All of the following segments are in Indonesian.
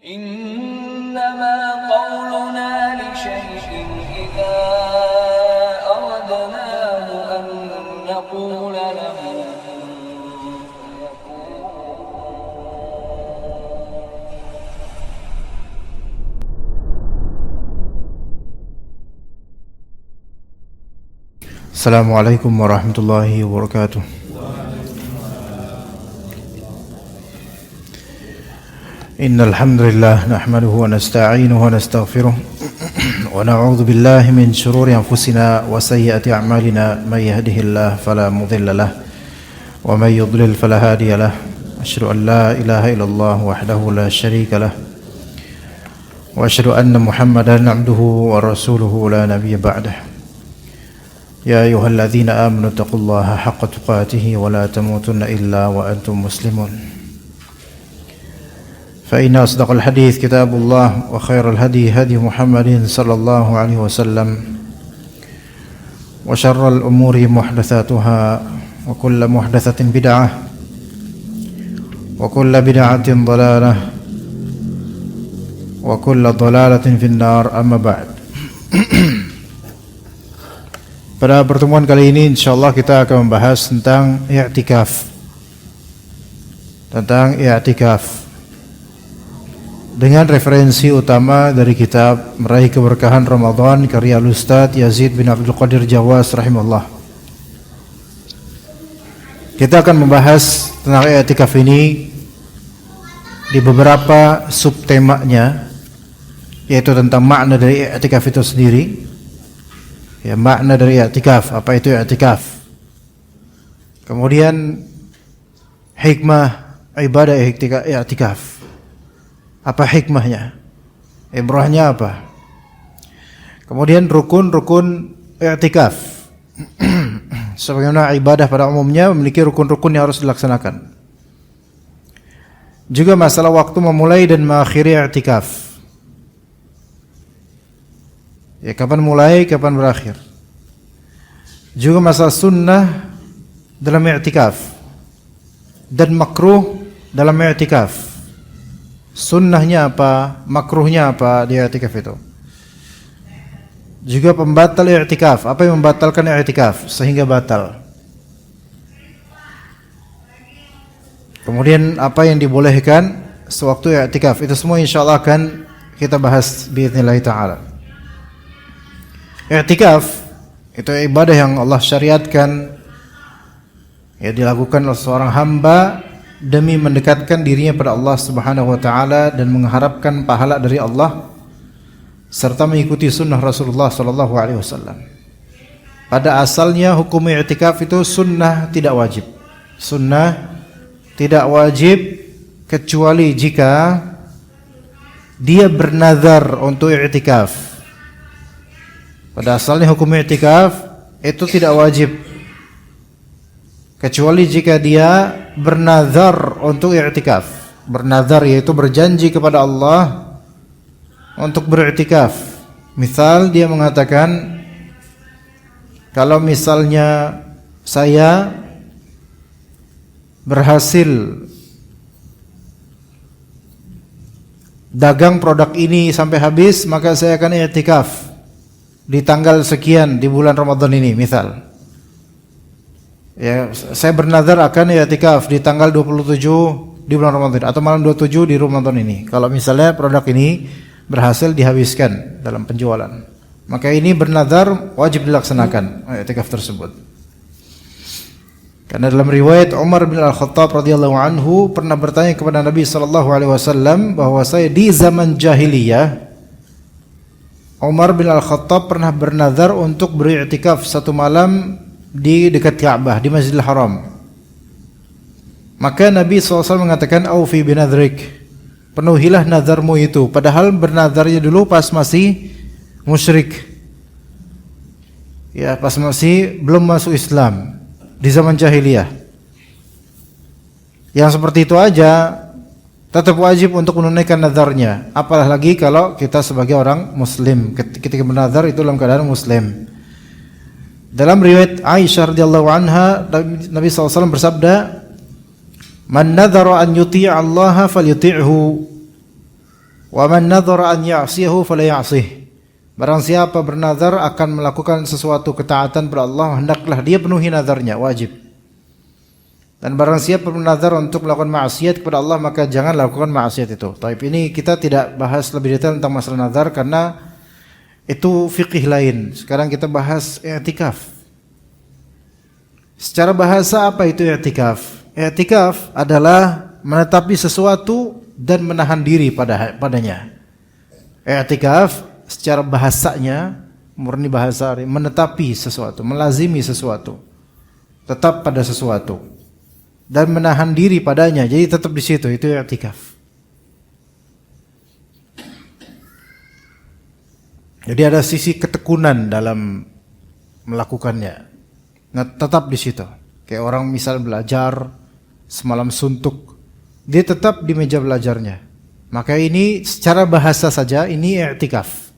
إنما قولنا لشيء إذا أردناه أن نقول له Assalamualaikum warahmatullahi wabarakatuh. Innal hamdalillah nahmaduhu wa nasta'inuhu wa nastaghfiruh wa na'udzu billahi min shururi anfusina wa sayyiati a'malina may yahdihillahu fala mudilla lahu wa may yudlil fala hadiya lahu. Asyhadu an la ilaha illallah wahdahu la syarika lahu wa asyhadu anna Muhammadan 'abduhu wa rasuluhu la nabiyya ba'dahu. Ya ayyuhalladzina amanu taqullaha haqqa tuqatih wa la tamutunna illa wa antum muslimun. Fa inna asdaqal hadits kitabullah wa khairal hadi hadi Muhammadin sallallahu alaihi wasallam wa syarral umuri muhdatsatuha wa kullu muhdatsatin bid'ah wa kullu bid'atin dhalalah wa kullu dhalalatin finnar, amma ba'd. Pada pertemuan kali ini insyaallah kita akan membahas tentang i'tikaf. Dengan referensi utama dari kitab Meraih Keberkahan Ramadan karya Ustaz Yazid bin Abdul Qadir Jawas rahimahullah. Kita akan membahas tentang i'tikaf ini di beberapa subtemanya, yaitu tentang makna dari i'tikaf itu sendiri. Ya, makna dari i'tikaf, apa itu i'tikaf? Kemudian hikmah ibadah i'tikaf. Apa hikmahnya? Ibrahnya apa? Kemudian rukun-rukun i'tikaf. Sebagaimana ibadah pada umumnya memiliki rukun-rukun yang harus dilaksanakan. Juga masalah waktu memulai dan mengakhiri i'tikaf. Ya, kapan mulai, kapan berakhir. Juga masalah sunnah dalam i'tikaf dan makruh dalam i'tikaf. Sunnahnya apa, makruhnya apa di i'tikaf itu. Juga pembatal i'tikaf, apa yang membatalkan i'tikaf sehingga batal. Kemudian apa yang dibolehkan sewaktu i'tikaf. Itu semua insyaallah akan kita bahas biidznillah taala. I'tikaf itu ibadah yang Allah syariatkan, ya, dilakukan oleh seorang hamba demi mendekatkan dirinya pada Allah Subhanahu wa taala dan mengharapkan pahala dari Allah serta mengikuti sunnah Rasulullah sallallahu alaihi wasallam. Pada asalnya hukum i'tikaf itu sunnah, tidak wajib. Sunnah tidak wajib kecuali jika dia bernazar untuk i'tikaf. Pada asalnya hukum i'tikaf itu tidak wajib kecuali jika dia bernazar untuk i'tikaf. Bernazar yaitu berjanji kepada Allah untuk beriktikaf. Misal dia mengatakan, kalau misalnya saya berhasil dagang produk ini sampai habis, maka saya akan i'tikaf di tanggal sekian di bulan Ramadan ini, misal. Ya, saya bernazar akan i'tikaf di tanggal 27 di bulan Ramadan atau malam 27 di Ramadan ini. Kalau misalnya produk ini berhasil dihabiskan dalam penjualan, maka ini bernazar wajib dilaksanakan i'tikaf tersebut. Karena dalam riwayat Umar bin Al-Khattab radhiyallahu anhu pernah bertanya kepada Nabi sallallahu alaihi wasallam bahwa saya di zaman jahiliyah, Umar bin Al-Khattab pernah bernazar untuk beriktikaf satu malam di dekat Ka'bah, di Masjidil Haram. Maka Nabi SAW mengatakan, "Aufi binadrik." Penuhilah nazarmu itu. Padahal bernazarnya dulu pas masih musyrik. Ya, pas masih belum masuk Islam, di zaman jahiliyah. Yang seperti itu aja tetap wajib untuk menunaikan nazarnya. Apalagi kalau kita sebagai orang muslim, ketika bernazar itu dalam keadaan muslim. Dalam riwayat Aisyah radhiyallahu anha, Nabi SAW bersabda, "Man nadhara an yuti'a Allah falyuti'hu." Wa man nadhara an ya'siyahu fala ya'sih. Barang siapa bernazar akan melakukan sesuatu ketaatan kepada Allah, hendaklah dia penuhi nazarnya, wajib. Dan barang siapa bernazar untuk melakukan maksiat kepada Allah, maka jangan lakukan maksiat itu. Tapi ini kita tidak bahas lebih detail tentang masalah nazar karena itu fikih lain. Sekarang kita bahas i'tikaf. Secara bahasa apa itu i'tikaf? I'tikaf adalah menetapi sesuatu dan menahan diri padanya. I'tikaf secara bahasanya, murni bahasa, menetapi sesuatu, melazimi sesuatu, tetap pada sesuatu dan menahan diri padanya. Jadi tetap di situ, itu i'tikaf. Jadi ada sisi ketekunan dalam melakukannya. Nah, tetap di situ. Kayak orang misal belajar semalam suntuk, dia tetap di meja belajarnya. Maka ini secara bahasa saja ini i'tikaf.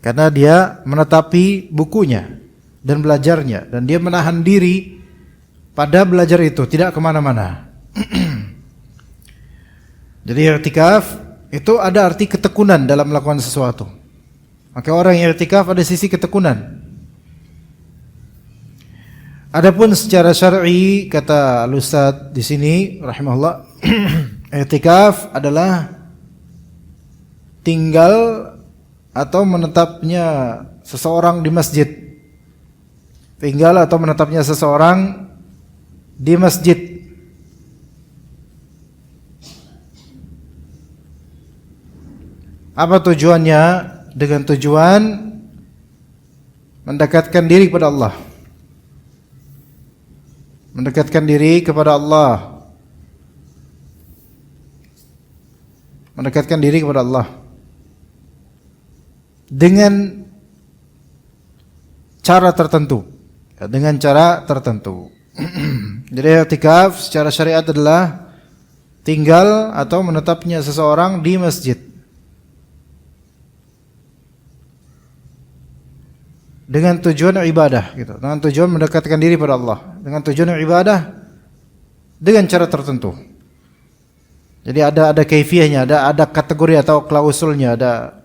Karena dia menetapi bukunya dan belajarnya, dan dia menahan diri pada belajar itu, tidak kemana-mana. Jadi i'tikaf itu ada arti ketekunan dalam melakukan sesuatu. Maka orang yang i'tikaf ada sisi ketekunan. Adapun secara syar'i, kata Al-Ustaz di sini rahimahullah, i'tikaf adalah tinggal atau menetapnya seseorang di masjid. Tinggal atau menetapnya seseorang di masjid. Apa tujuannya? Dengan tujuan mendekatkan diri kepada Allah. Mendekatkan diri kepada Allah. Mendekatkan diri kepada Allah dengan cara tertentu. Dengan cara tertentu. Jadi i'tikaf secara syariat adalah tinggal atau menetapnya seseorang di masjid dengan tujuan ibadah, gitu. Dengan tujuan mendekatkan diri pada Allah, dengan tujuan ibadah dengan cara tertentu. Jadi ada kaifiyahnya, ada kategori atau klausulnya, ada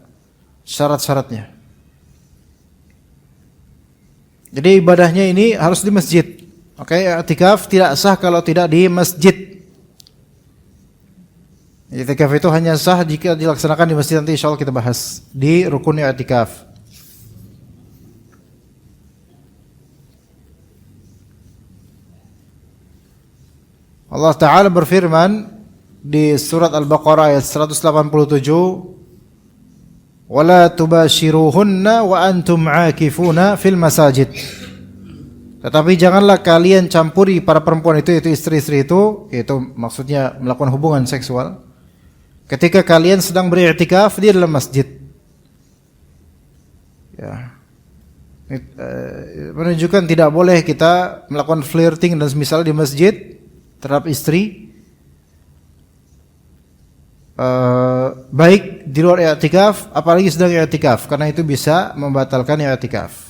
syarat-syaratnya. Jadi ibadahnya ini harus di masjid. Oke, i'tikaf tidak sah kalau tidak di masjid. I'tikaf itu hanya sah jika dilaksanakan di masjid. Nanti insyaallah kita bahas di rukun i'tikaf. Allah Ta'ala berfirman di surat Al-Baqarah ayat 187, wala tubashiruhunna wa antum aakifuna fil masajid. Tetapi janganlah kalian campuri para perempuan itu, yaitu istri-istri itu, yaitu maksudnya melakukan hubungan seksual, ketika kalian sedang beriktikaf di dalam masjid. Ya. Menunjukkan tidak boleh kita melakukan flirting dan semisal di masjid terhadap istri. Baik di luar i'tikaf, apalagi sedang i'tikaf, karena itu bisa membatalkan i'tikaf.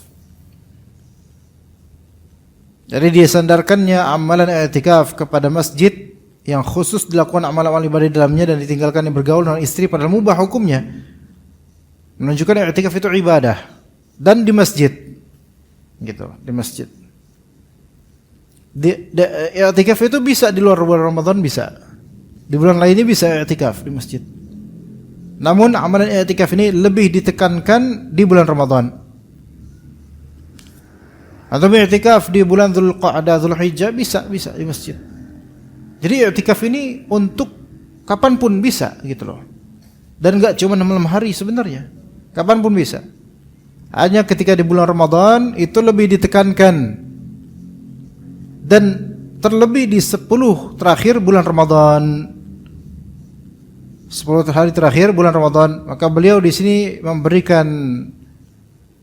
Jadi dia sandarkannya amalan i'tikaf kepada masjid yang khusus dilakukan amal-amal ibadah di dalamnya dan ditinggalkan yang bergaul dengan istri padahal mubah hukumnya. Menunjukkan i'tikaf itu ibadah dan di masjid. Gitu, di masjid. I'tikaf itu bisa di luar bulan Ramadan, bisa. Di bulan lainnya bisa i'tikaf di masjid. Namun amalan i'tikaf ini lebih ditekankan di bulan Ramadan. Atau i'tikaf di bulan Dzulqa'dah, Dzulhijjah bisa di masjid. Jadi i'tikaf ini untuk kapanpun bisa gitu loh. Dan enggak cuma malam hari sebenarnya. Kapanpun bisa. Hanya ketika di bulan Ramadan itu lebih ditekankan. Dan terlebih di 10 terakhir bulan Ramadan. 10 hari terakhir bulan Ramadan, maka beliau di sini memberikan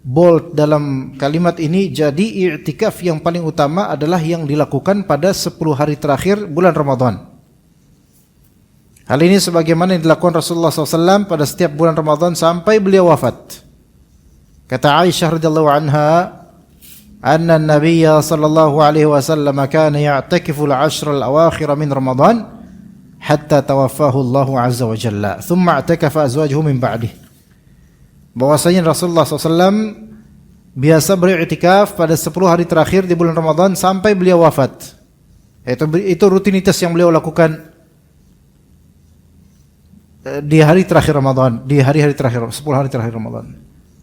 bold dalam kalimat ini. Jadi i'tikaf yang paling utama adalah yang dilakukan pada 10 hari terakhir bulan Ramadan. Hal ini sebagaimana yang dilakukan Rasulullah SAW pada setiap bulan Ramadan sampai beliau wafat. Kata Aisyah radhiyallahu anha, anna an-nabiyya sallallahu alaihi wasallam kana ya'takifu al-'ashr al-awakhir min Ramadan hatta tawaffahu Allah azza wa jalla thumma i'takafa azwajuhu min ba'dih. Bahwasanya Rasulullah SAW biasa beriktikaf pada 10 hari terakhir di bulan Ramadan sampai beliau wafat. Itu rutinitas yang beliau lakukan di hari terakhir Ramadan, di hari-hari terakhir, 10 hari terakhir Ramadan.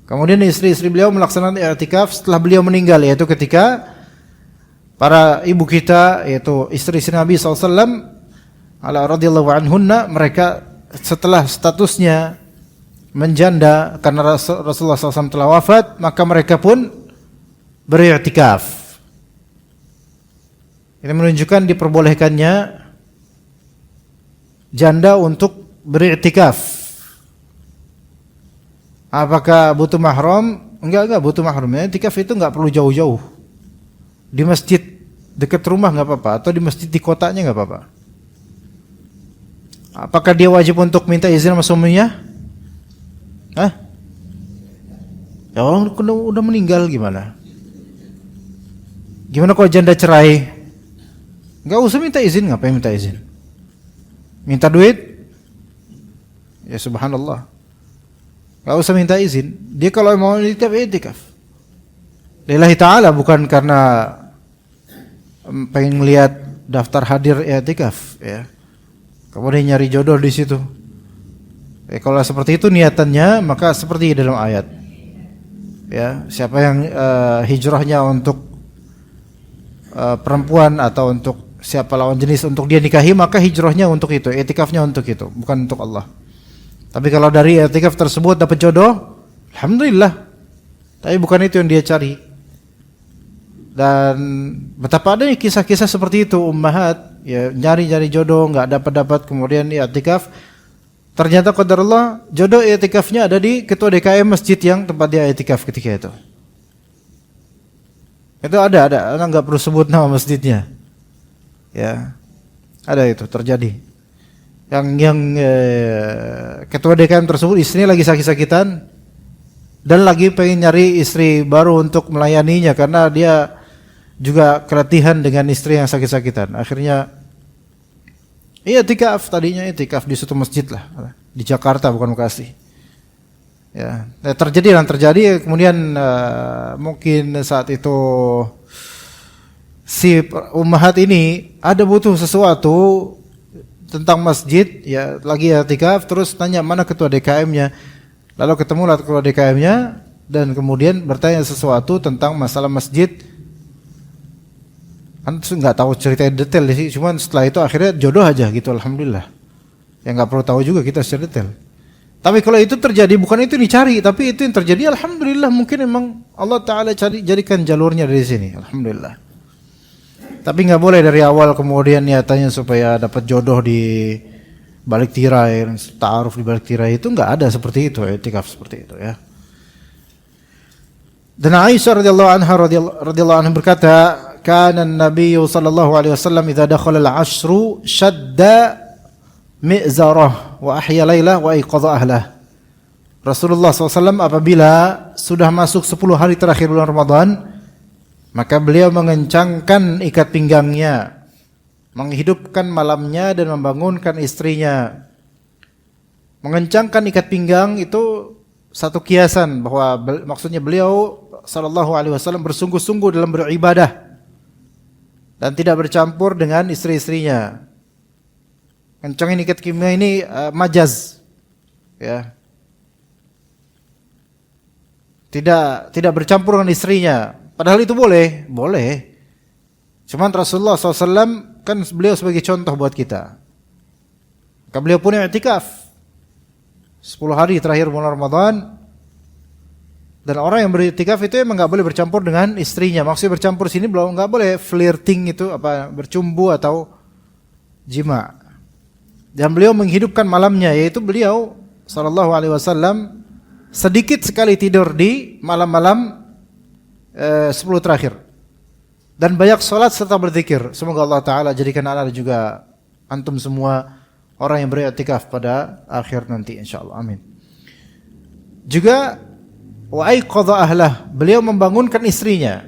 Kemudian istri-istri beliau melaksanakan i'tikaf setelah beliau meninggal, yaitu ketika para ibu kita, yaitu istri-istri Nabi SAW radhiyallahu anhunna, mereka setelah statusnya menjanda karena Rasulullah SAW telah wafat, maka mereka pun beriktikaf. Ini menunjukkan diperbolehkannya janda untuk beriktikaf. Apakah butuh mahram? Enggak butuh mahram. Iktikaf itu enggak perlu jauh-jauh. Di masjid dekat rumah enggak apa-apa, atau di masjid di kotanya enggak apa-apa. Apakah dia wajib untuk minta izin sama suaminya? Hah? Ya orang udah meninggal gimana? Gimana kalau janda cerai? Enggak usah minta izin, ngapain minta izin? Minta duit? Ya subhanallah. Enggak usah minta izin. Dia kalau mau i'tikaf. Lillahi ta'ala, bukan karena pengen melihat daftar hadir i'tikaf ya. Kemudian nyari jodoh di situ. Kalau seperti itu niatannya, maka seperti dalam ayat. Ya, siapa yang hijrahnya untuk perempuan atau untuk siapa lawan jenis untuk dia nikahi, maka hijrahnya untuk itu, i'tikafnya untuk itu, bukan untuk Allah. Tapi kalau dari i'tikaf tersebut dapat jodoh, alhamdulillah. Tapi bukan itu yang dia cari. Dan betapa adanya kisah-kisah seperti itu, ummahat ya nyari-nyari jodoh enggak dapat-dapat, kemudian i'tikaf. Ternyata qadarullah jodoh i'tikafnya ada di ketua DKM masjid yang tempat dia i'tikaf ketika itu. Itu ada, enggak perlu sebut nama masjidnya. Ya. Ada itu terjadi. Yang ketua DKM tersebut istrinya lagi sakit-sakitan dan lagi pengen nyari istri baru untuk melayaninya karena dia juga keletihan dengan istri yang sakit-sakitan. Akhirnya i'tikaf, tadinya i'tikaf di suatu masjid lah di Jakarta, bukan Bekasi. Ya, terjadi kemudian mungkin saat itu si ummahat ini ada butuh sesuatu tentang masjid, ya lagi i'tikaf, terus tanya mana ketua DKM-nya. Lalu ketemulah ketua DKM-nya dan kemudian bertanya sesuatu tentang masalah masjid. Nggak tahu cerita detail sih, cuman setelah itu akhirnya jodoh aja gitu, alhamdulillah. Ya nggak perlu tahu juga kita secara detail. Tapi kalau itu terjadi, bukan itu dicari, tapi itu yang terjadi, alhamdulillah. Mungkin memang Allah Taala jadikan jalurnya dari sini, alhamdulillah. Tapi nggak boleh dari awal kemudian niatannya supaya dapat jodoh di balik tirai, ta'aruf di balik tirai, itu nggak ada seperti itu, i'tikaf seperti itu ya. Dan Aisyah radhiyallahu anha berkata, kana an-nabiy sallallahu alaihi wasallam idza dakhala al-'ashru shadda mi'zarah wa ahya lailah wa iqadha ahlah. Rasulullah SAW apabila sudah masuk 10 hari terakhir bulan Ramadan, maka beliau mengencangkan ikat pinggangnya, menghidupkan malamnya dan membangunkan istrinya. Mengencangkan ikat pinggang itu satu kiasan bahwa maksudnya beliau sallallahu alaihi wasallam bersungguh-sungguh dalam beribadah dan tidak bercampur dengan istri-istrinya. Kencangin ikat pinggang ini majaz, ya. Tidak bercampur dengan istrinya. Padahal itu boleh. Cuman Rasulullah SAW kan beliau sebagai contoh buat kita. Maka beliau pun i'tikaf 10 hari terakhir bulan Ramadan. Dan orang yang beriktikaf itu emang nggak boleh bercampur dengan istrinya. Maksudnya bercampur sini belum, nggak boleh flirting itu apa bercumbu atau jima. Dan beliau menghidupkan malamnya, yaitu beliau sallallahu alaihi wasallam sedikit sekali tidur di malam-malam 10 terakhir. Dan banyak salat serta berzikir. Semoga Allah Taala jadikan anak juga antum semua orang yang beriktikaf pada akhir nanti insyaallah. Amin. Juga wa aiqadha ahlah, beliau membangunkan istrinya.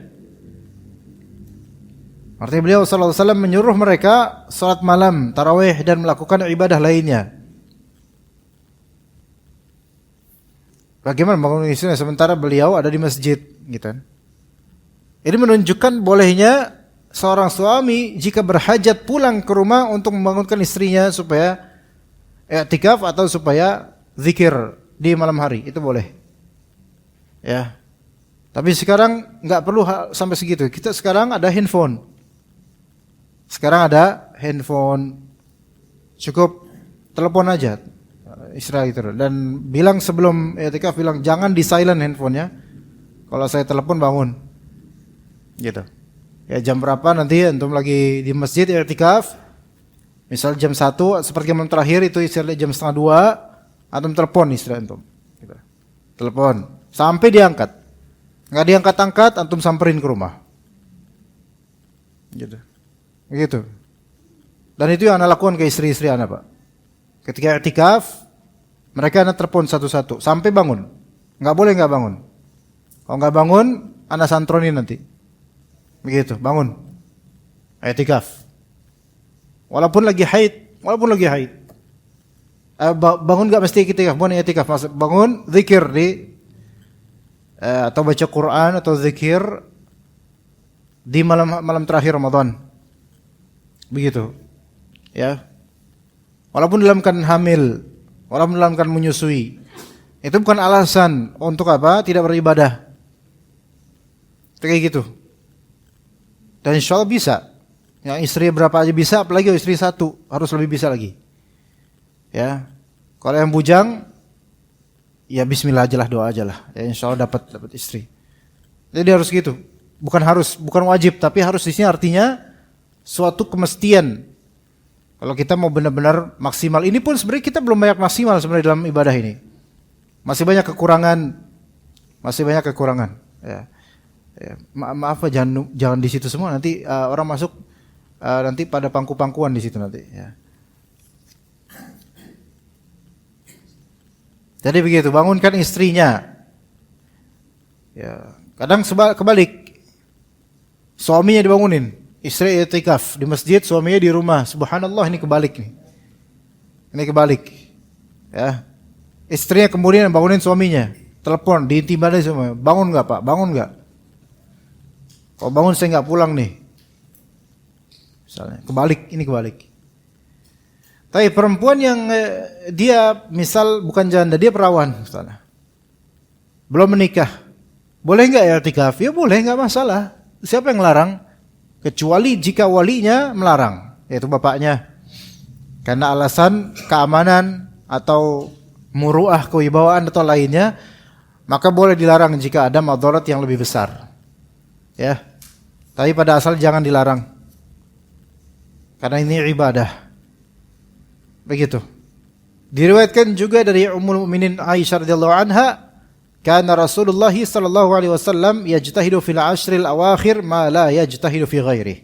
Artinya beliau sallallahu alaihi wasallam menyuruh mereka salat malam, tarawih dan melakukan ibadah lainnya. Bagaimana bangun istrinya sementara beliau ada di masjid, gitu kan? Ini menunjukkan bolehnya seorang suami jika berhajat pulang ke rumah untuk membangunkan istrinya supaya i'tikaf atau supaya zikir di malam hari, itu boleh. Ya. Tapi sekarang enggak perlu sampai segitu. Kita sekarang ada handphone. Sekarang ada handphone. Cukup telepon aja istri itu dan bilang sebelum i'tikaf bilang jangan di silent handphonenya. Kalau saya telepon bangun. Gitu. Ya jam berapa nanti antum lagi di masjid i'tikaf? Misal jam 1 seperti malam terakhir itu istri jam setengah 2 antum telepon istri antum. Gitu. Telepon sampai diangkat. Enggak diangkat-angkat antum samperin ke rumah. Gitu. Begitu. Dan itu yang anak lakukan ke istri-istri anak, Pak. Ketika i'tikaf mereka anak telepon satu-satu sampai bangun. Enggak boleh enggak bangun. Kalau enggak bangun, anak santronin nanti. Begitu, bangun. I'tikaf. Walaupun lagi haid. Bangun enggak mesti i'tikaf, bukan i'tikaf. Bangun zikir atau baca Quran atau zikir di malam terakhir Ramadan. Begitu. Ya. Walaupun dalam keadaan hamil, walaupun dalam keadaan menyusui, itu bukan alasan untuk apa? Tidak beribadah. Kayak gitu. Dan insyaallah bisa. Yang istri berapa aja bisa, apalagi istri satu, harus lebih bisa lagi. Ya. Kalau yang bujang, ya bismillah aja lah, doa aja lah. Ya insyaallah dapat istri. Jadi harus gitu. Bukan wajib, tapi harus di sini artinya suatu kemestian. Kalau kita mau benar-benar maksimal, ini pun sebenarnya kita belum banyak maksimal sebenarnya dalam ibadah ini. Masih banyak kekurangan. Ya. Ya. Maaf jangan di situ semua, nanti orang masuk nanti pada pangku-pangkuan di situ nanti. Ya. Jadi begitu, bangunkan istrinya. Ya. Kadang kebalik, suaminya dibangunin. Istri i'tikaf di masjid, suaminya di rumah. Subhanallah, ini kebalik nih. Ini kebalik. Ya. Istrinya kemudian bangunin suaminya. Telepon, diintimidasi semua. Bangun enggak, Pak? Bangun enggak? Kalau bangun saya enggak pulang nih. Misalnya, ini kebalik. Tapi perempuan yang dia misal bukan janda, dia perawan misalnya. Belum menikah. Boleh enggak i'tikaf? Ya boleh, enggak masalah. Siapa yang larang? Kecuali jika walinya melarang, yaitu bapaknya. Karena alasan keamanan atau muruah kewibawaan atau lainnya, maka boleh dilarang jika ada madarat yang lebih besar. Ya. Tapi pada asal jangan dilarang. Karena ini ibadah. Begitu. Diriwayatkan juga dari Ummul Mukminin Aisyah radhiyallahu anha, kana Rasulullah sallallahu alaihi wasallam yajtahidu fil ashril awakhir ma la yajtahidu fi ghairi.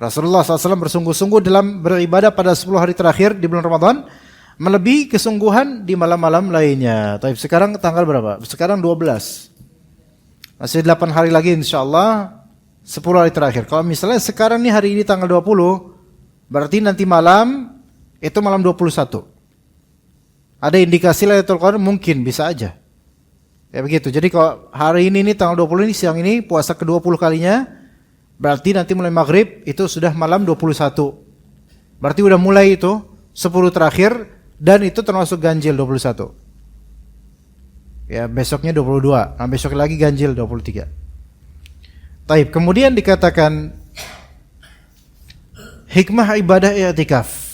Rasulullah SAW bersungguh-sungguh dalam beribadah pada 10 hari terakhir di bulan Ramadan, melebihi kesungguhan di malam-malam lainnya. Tapi sekarang tanggal berapa? Sekarang 12. Masih 8 hari lagi insyaallah 10 hari terakhir. Kalau misalnya sekarang nih hari ini tanggal 20, berarti nanti malam itu malam 21. Ada indikasi Lailatul Qadar mungkin bisa aja. Ya begitu. Jadi kalau hari ini nih tanggal 20 ini siang ini puasa ke-20 kalinya, berarti nanti mulai maghrib itu sudah malam 21. Berarti udah mulai itu 10 terakhir dan itu termasuk ganjil 21. Ya besoknya 22. Nah besok lagi ganjil 23. Taib. Kemudian dikatakan hikmah ibadah i'tikaf.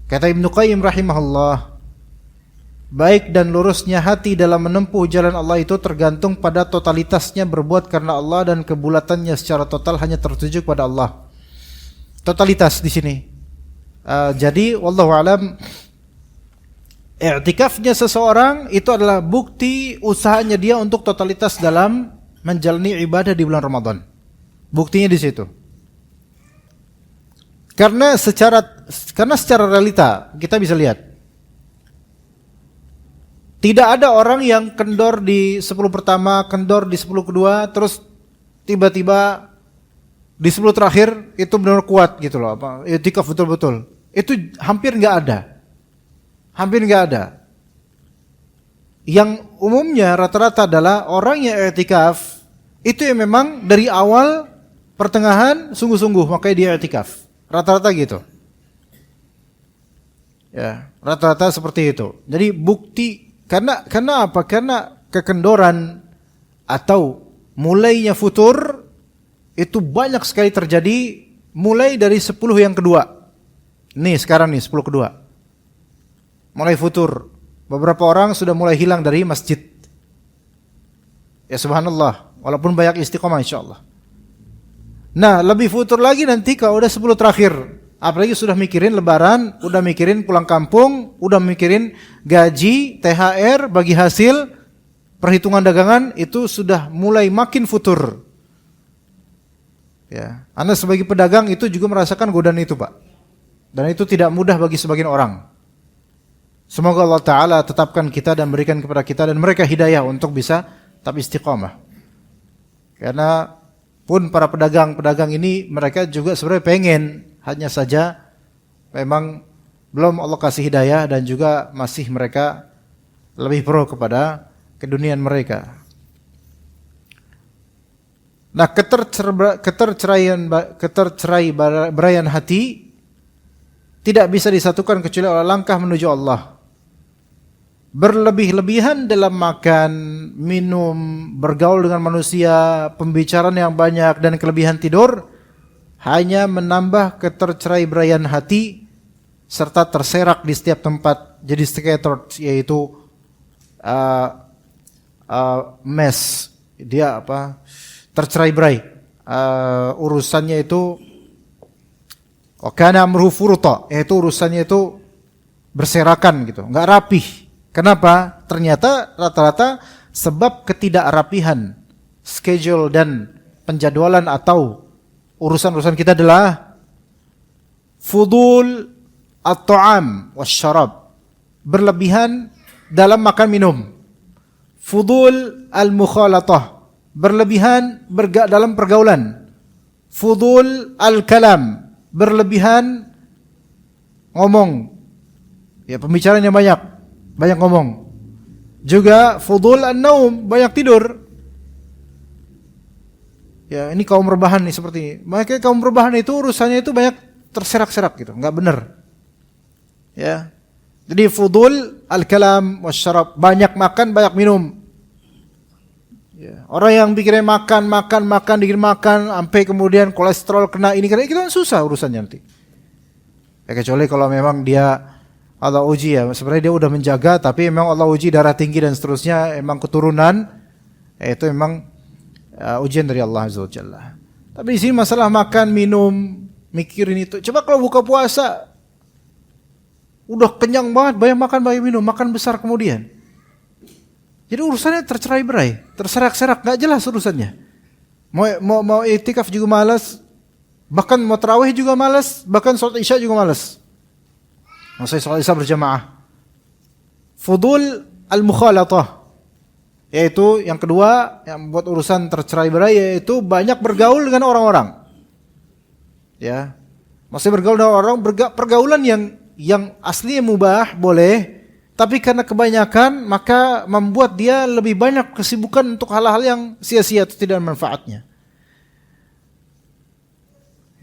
Kata Ibnu Qayyim rahimahullah, baik dan lurusnya hati dalam menempuh jalan Allah itu tergantung pada totalitasnya berbuat karena Allah dan kebulatannya secara total hanya tertuju kepada Allah. Totalitas di sini. Jadi wallahu alam, i'tikafnya seseorang itu adalah bukti usahanya dia untuk totalitas dalam menjalani ibadah di bulan Ramadan. Buktinya di situ. Karena secara realita kita bisa lihat, tidak ada orang yang kendor di 10 pertama, kendor di 10 kedua, terus tiba-tiba di 10 terakhir itu benar kuat gitu loh, apa i'tikaf betul-betul. Itu hampir nggak ada. Hampir nggak ada. Yang umumnya rata-rata adalah orang yang i'tikaf itu yang memang dari awal pertengahan sungguh-sungguh makanya dia i'tikaf. Rata-rata gitu. Ya, rata-rata seperti itu. Jadi bukti karena apa? Karena kekendoran atau mulainya futur itu banyak sekali terjadi mulai dari 10 yang kedua. Nih sekarang nih 10 kedua. Mulai futur. Beberapa orang sudah mulai hilang dari masjid. Ya subhanallah. Walaupun banyak istiqomah insyaAllah. Nah lebih futur lagi nanti kalau udah 10 terakhir. Apalagi sudah mikirin lebaran, udah mikirin pulang kampung, udah mikirin gaji, THR, bagi hasil, perhitungan dagangan, itu sudah mulai makin futur. Ya, Anda sebagai pedagang itu juga merasakan godaan itu, Pak. Dan itu tidak mudah bagi sebagian orang. Semoga Allah Ta'ala tetapkan kita dan berikan kepada kita dan mereka hidayah untuk bisa tetap istiqamah. Karena pun para pedagang-pedagang ini mereka juga sebenarnya pengen, hanya saja memang belum Allah kasih hidayah dan juga masih mereka lebih pro kepada keduniaan mereka. Nah, keterceraian hati tidak bisa disatukan kecuali oleh langkah menuju Allah. Berlebih-lebihan dalam makan, minum, bergaul dengan manusia, pembicaraan yang banyak dan kelebihan tidur hanya menambah keterceraian hati serta terserak di setiap tempat, jadi scattered, yaitu mess. Dia apa? Tercerai-berai. Urusannya itu kana amruhu furta, yaitu urusannya itu berserakan gitu, enggak rapih. Kenapa? Ternyata rata-rata sebab ketidakrapihan schedule dan penjadwalan atau urusan-urusan kita adalah fudul at-ta'am wasyarab, berlebihan dalam makan minum. Fudul al-mukhalatah, berlebihan dalam pergaulan. Fudul al-kalam, berlebihan ngomong. Ya, pembicaraan yang banyak ngomong. Juga fudul an-naum, banyak tidur. Ya, ini kaum rebahan nih seperti ini. Makanya kaum rebahan itu urusannya itu banyak terserak-serak gitu, enggak benar. Ya. Jadi fudul al-kalam wasyarab, banyak makan, banyak minum. Ya. Orang yang pikirnya makan, dikir makan, sampai kemudian kolesterol kena ini itu kan susah urusannya nanti. Ya, kecuali kalau memang dia Allah uji ya, sebenarnya dia udah menjaga, tapi memang Allah uji darah tinggi dan seterusnya, emang keturunan, itu memang ujian dari Allah Azza wa Jalla. Tapi di sini masalah makan, minum, mikirin itu. Coba kalau buka puasa, udah kenyang banget, banyak makan, banyak minum, makan besar kemudian. Jadi urusannya tercerai-berai, terserak-serak, nggak jelas urusannya. Mau i'tikaf juga malas, bahkan mau tarawih juga malas, bahkan sholat isya juga malas. Maksudnya sholat isya berjamaah. Fudul al-mukhalatah, yaitu yang kedua yang membuat urusan tercerai-berai, yaitu banyak bergaul dengan orang-orang. Ya, maksudnya bergaul dengan orang, pergaulan yang aslinya mubah boleh. Tapi karena kebanyakan, maka membuat dia lebih banyak kesibukan untuk hal-hal yang sia-sia atau tidak ada manfaatnya.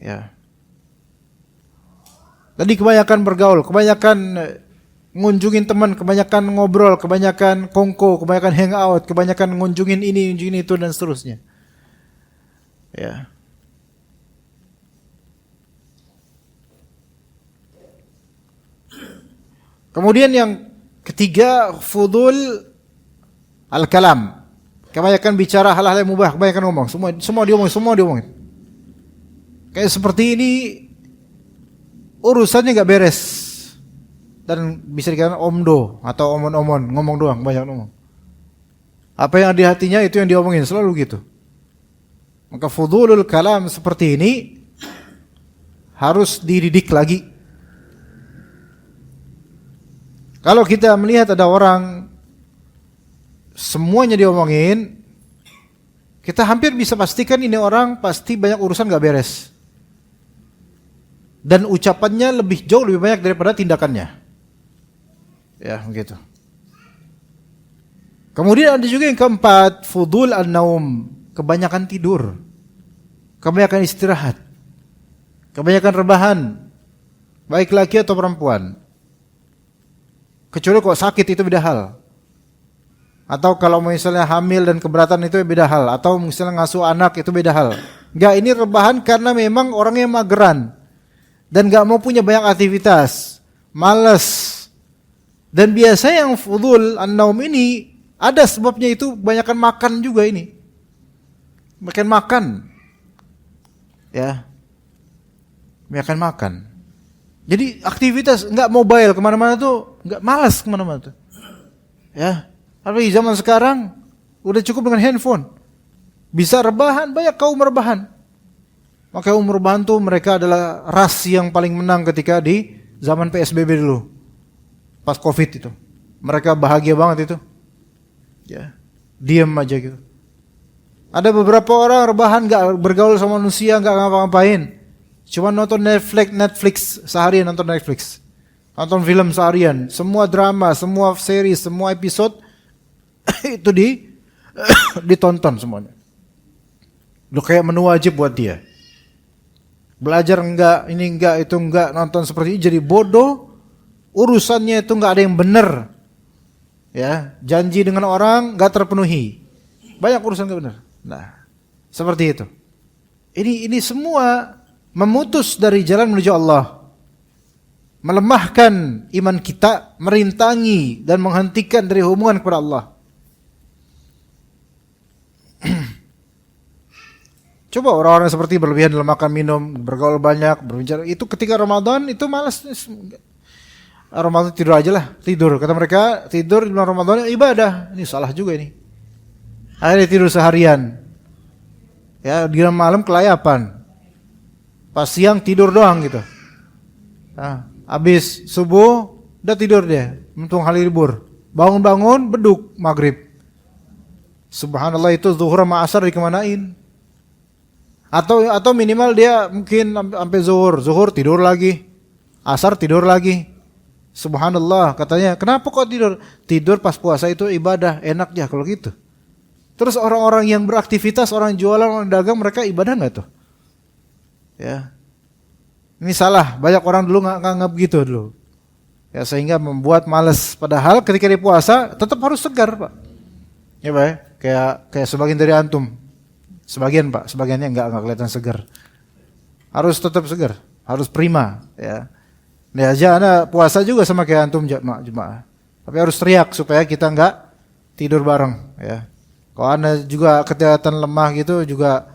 Ya. Tadi kebanyakan bergaul, kebanyakan ngunjungin teman, kebanyakan ngobrol, kebanyakan kongko, kebanyakan hangout, kebanyakan ngunjungin ini, ngunjungin itu dan seterusnya. Ya. Kemudian yang ketiga, fudul al-kalam. Kebanyakan bicara hal-hal yang mubah, kebanyakan ngomong, semua diomongin. Kayak seperti ini urusannya enggak beres. Dan bisa dikatakan omdo atau omon-omon, ngomong doang, banyak ngomong. Apa yang ada di hatinya itu yang diomongin, selalu gitu. Maka fudulul kalam seperti ini harus dididik lagi. Kalau kita melihat ada orang semuanya diomongin, kita hampir bisa pastikan ini orang pasti banyak urusan gak beres. Dan ucapannya jauh lebih banyak daripada tindakannya. Ya, begitu. Kemudian ada juga yang keempat, fudul an-naum, kebanyakan tidur. Kebanyakan istirahat. Kebanyakan rebahan. Baik laki atau perempuan. Kecuali kalau sakit itu beda hal. Atau kalau misalnya hamil dan keberatan itu beda hal. Atau misalnya ngasuh anak itu beda hal. Enggak, ini rebahan karena memang orangnya mageran. Dan enggak mau punya banyak aktivitas. Malas. Dan biasa yang fudul an-naum ini ada sebabnya, itu kebanyakan makan juga ini. Makan makan. Ya. Kebanyakan makan. Jadi aktivitas enggak mobile kemana-mana tuh, enggak, malas kemana-mana tuh. Ya. Tapi zaman sekarang udah cukup dengan handphone. Bisa rebahan, banyak kaum rebahan. Maka kaum rebahan tuh mereka adalah ras yang paling menang ketika di zaman PSBB dulu. Pas Covid itu. Mereka bahagia banget itu. Ya. Diam aja gitu. Ada beberapa orang rebahan gak bergaul sama manusia, gak ngapa-ngapain. Cuma nonton Netflix seharian, nonton Netflix. Nonton film seharian, semua drama, semua series, semua episode itu ditonton semuanya. Udah kayak menu wajib buat dia. Belajar enggak, ini enggak, itu enggak, nonton seperti ini jadi bodoh. Urusannya itu enggak ada yang benar. Ya, janji dengan orang enggak terpenuhi. Banyak urusan enggak benar. Nah, seperti itu. Ini semua memutus dari jalan menuju Allah. Melemahkan iman kita, merintangi dan menghentikan dari hubungan kepada Allah. Coba orang-orang seperti berlebihan dalam makan minum, bergaul banyak, berbicara, itu ketika Ramadan itu malas. Ramadan tidur aja lah, tidur. Kata mereka, tidur di bulan Ramadan ibadah. Ini salah juga ini. Akhirnya tidur seharian. Ya, di malam kelayapan. Pas siang tidur doang gitu. Nah, habis subuh udah tidur dia, untung hari libur. Bangun-bangun beduk maghrib. Subhanallah, itu zuhur sama asar dikemanain? Atau minimal dia mungkin sampai zuhur tidur lagi, asar tidur lagi. Subhanallah, katanya kenapa kok tidur? Tidur pas puasa itu ibadah, enak ya kalau gitu. Terus orang-orang yang beraktivitas, orang jualan, orang dagang, mereka ibadah nggak tuh? Ya, ini salah. Banyak orang dulu nganggap gitu dulu. Ya, sehingga membuat malas. Padahal ketika di puasa tetap harus segar, Pak. Ya, Pak. Kayak sebagian dari antum. Sebagian, Pak, sebagiannya enggak kelihatan segar. Harus tetap segar, harus prima, ya. Nah, aja Anda puasa juga sama kayak antum jemaah. Tapi harus teriak supaya kita enggak tidur bareng, ya. Kalau Anda juga kelihatan lemah gitu juga,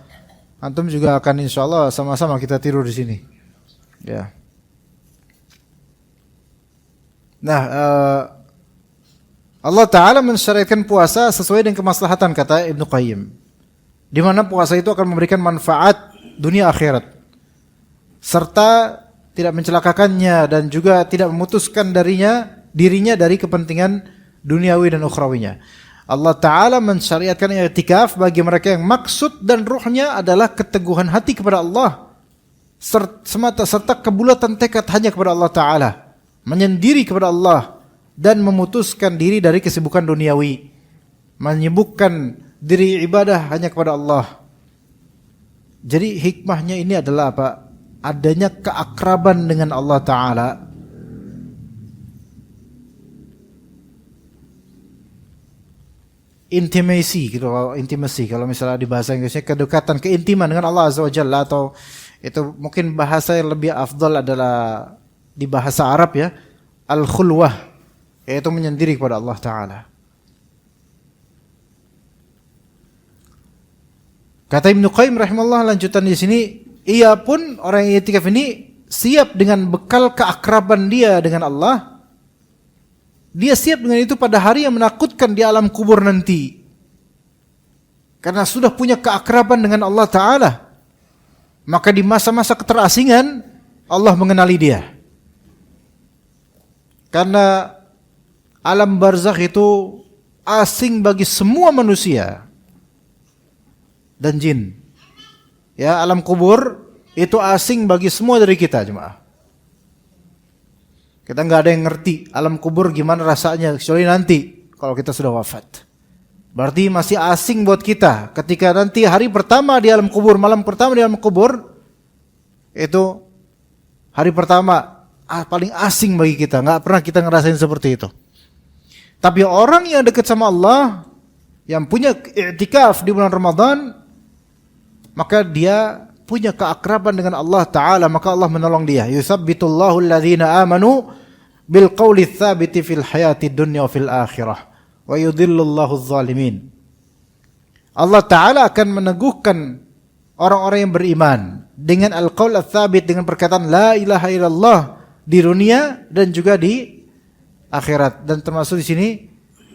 antum juga akan insyaallah sama-sama kita tidur di sini. Ya. Nah, Allah Ta'ala mensyariatkan puasa sesuai dengan kemaslahatan, kata Ibnu Qayyim. Di mana puasa itu akan memberikan manfaat dunia akhirat. Serta tidak mencelakakannya dan juga tidak memutuskan dirinya dari kepentingan duniawi dan ukhrawinya. Allah Ta'ala mensyariatkan i'tikaf bagi mereka yang maksud dan ruhnya adalah keteguhan hati kepada Allah. Serta kebulatan tekad hanya kepada Allah Ta'ala. Menyendiri kepada Allah. Dan memutuskan diri dari kesibukan duniawi. Menyibukkan diri ibadah hanya kepada Allah. Jadi hikmahnya ini adalah apa? Adanya keakraban dengan Allah Ta'ala. Intimacy gitu, intimacy kalau misalnya di bahasa Inggrisnya kedekatan, keintiman dengan Allah Azza wa Jalla, atau itu mungkin bahasa yang lebih afdal adalah di bahasa Arab ya, al-khulwah, yaitu menyendiri kepada Allah Ta'ala. Kata Ibnu Qayyim rahimahullah lanjutan di sini, ia pun orang yang i'tikaf ini siap dengan bekal keakraban dia dengan Allah. Dia siap dengan itu pada hari yang menakutkan di alam kubur nanti. Karena sudah punya keakraban dengan Allah Ta'ala. Maka di masa-masa keterasingan Allah mengenali dia. Karena alam barzakh itu asing bagi semua manusia. dan jin. Ya, alam kubur itu asing bagi semua dari kita, jemaah. Kita nggak ada yang ngerti alam kubur gimana rasanya kecuali nanti kalau kita sudah wafat. Berarti masih asing buat kita. Ketika nanti hari pertama di alam kubur, malam pertama di alam kubur, itu hari pertama paling asing bagi kita. Nggak pernah kita ngerasain seperti itu. Tapi orang yang dekat sama Allah, yang punya i'tikaf di bulan Ramadan, maka dia punya keakraban dengan Allah Ta'ala, maka Allah menolong dia. Yusabbitullahu alladhina amanu bil qawli tsabiti fil hayati dunya wa fil akhirah wa yudhillullahu adh-dhalimin. Allah Ta'ala akan meneguhkan orang-orang yang beriman dengan al-qaul ats-tsabit, dengan perkataan la ilaha illallah di dunia dan juga di akhirat, dan termasuk di sini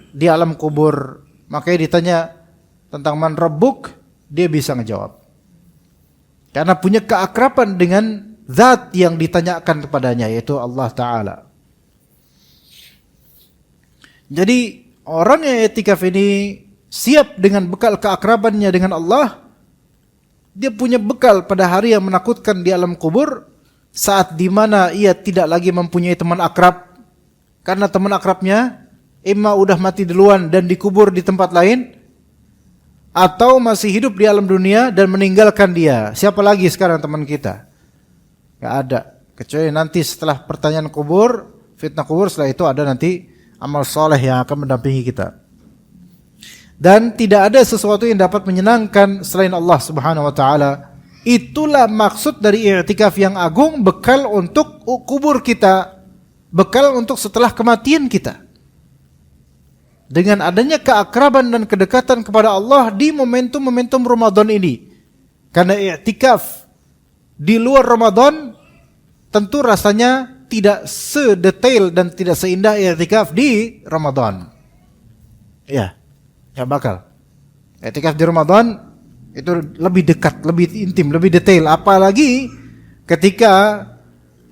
di alam kubur. Makanya ditanya tentang man rabbuk, dia bisa ngejawab. Karena punya keakraban dengan zat yang ditanyakan kepadanya, yaitu Allah Ta'ala. Jadi orang yang i'tikaf ini siap dengan bekal keakrabannya dengan Allah. Dia punya bekal pada hari yang menakutkan di alam kubur, saat dimana ia tidak lagi mempunyai teman akrab. Karena teman akrabnya imma udah mati duluan dan dikubur di tempat lain, atau masih hidup di alam dunia dan meninggalkan dia. Siapa lagi sekarang teman kita? Gak ada. Kecuali nanti setelah pertanyaan kubur, fitnah kubur, setelah itu ada nanti amal soleh yang akan mendampingi kita. Dan tidak ada sesuatu yang dapat menyenangkan selain Allah Subhanahu wa Ta'ala. Itulah maksud dari i'tikaf yang agung, bekal untuk kubur kita, bekal untuk setelah kematian kita. Dengan adanya keakraban dan kedekatan kepada Allah di momentum-momentum Ramadan ini. Karena i'tikaf di luar Ramadan tentu rasanya tidak sedetail dan tidak seindah i'tikaf di Ramadan. Ya, gak bakal. I'tikaf di Ramadan itu lebih dekat, lebih intim, lebih detail. Apalagi ketika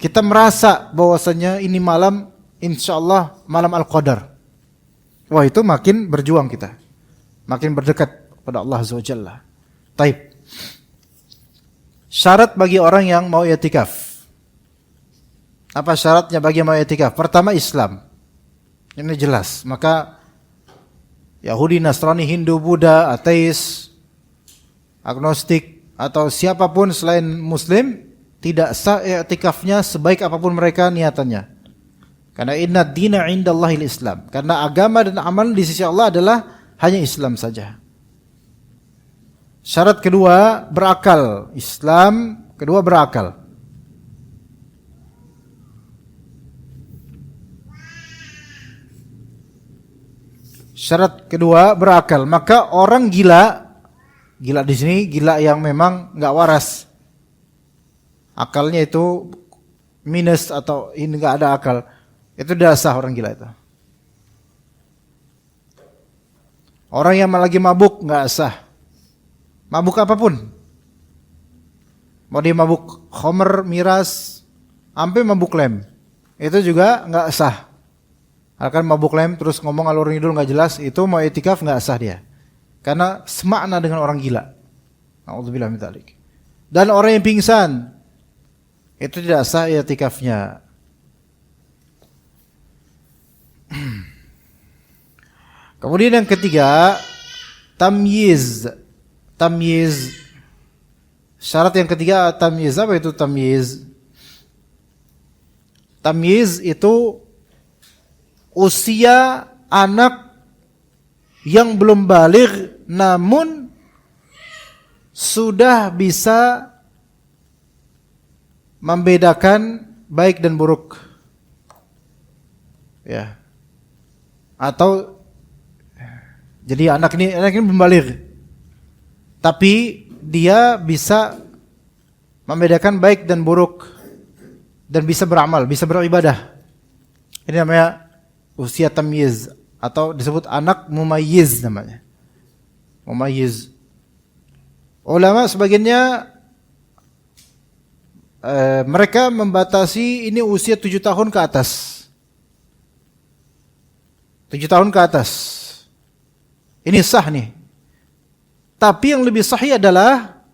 kita merasa bahwasanya ini malam, insyaallah malam Al-Qadar. Wah, itu makin berjuang kita, makin berdekat pada Allah Azza wa Jalla. Taib. Syarat bagi orang yang mau i'tikaf. Apa syaratnya bagi yang mau i'tikaf? Pertama, Islam. Ini jelas. Maka Yahudi, Nasrani, Hindu, Buddha, ateis, agnostik, atau siapapun selain Muslim tidak sah i'tikafnya sebaik apapun mereka niatannya. Karena inna dina indallahil Islam. Karena agama dan amal di sisi Allah adalah hanya Islam saja. Syarat kedua, berakal. Islam kedua, berakal. Syarat kedua, berakal. Maka orang gila di sini gila yang memang nggak waras. Akalnya itu minus atau ini nggak ada akal. Itu tidak sah orang gila itu. Orang yang lagi mabuk nggak sah. Mabuk apapun. Mau dia mabuk khamr, miras, sampai mabuk lem, itu juga nggak sah. Akan mabuk lem terus ngomong alur ngidul nggak jelas, itu mau i'tikaf nggak sah dia. Karena semakna dengan orang gila. Nauzubillah min dzalik. Dan orang yang pingsan, itu tidak sah i'tikafnya. Kemudian yang ketiga, tamyiz. Tamyiz. Syarat yang ketiga, tamyiz. Apa itu tamyiz? Tamyiz itu usia anak yang belum baligh namun sudah bisa membedakan baik dan buruk. Ya. Atau jadi anak ini belum baligh, tapi dia bisa membedakan baik dan buruk dan bisa beramal, bisa beribadah. Ini namanya usia tamyiz atau disebut anak mumayyiz namanya. Mumayyiz. Ulama sebagiannya mereka membatasi ini usia 7 tahun ke atas. 7 tahun ke atas. Ini sah nih. Tapi yang lebih sahih adalah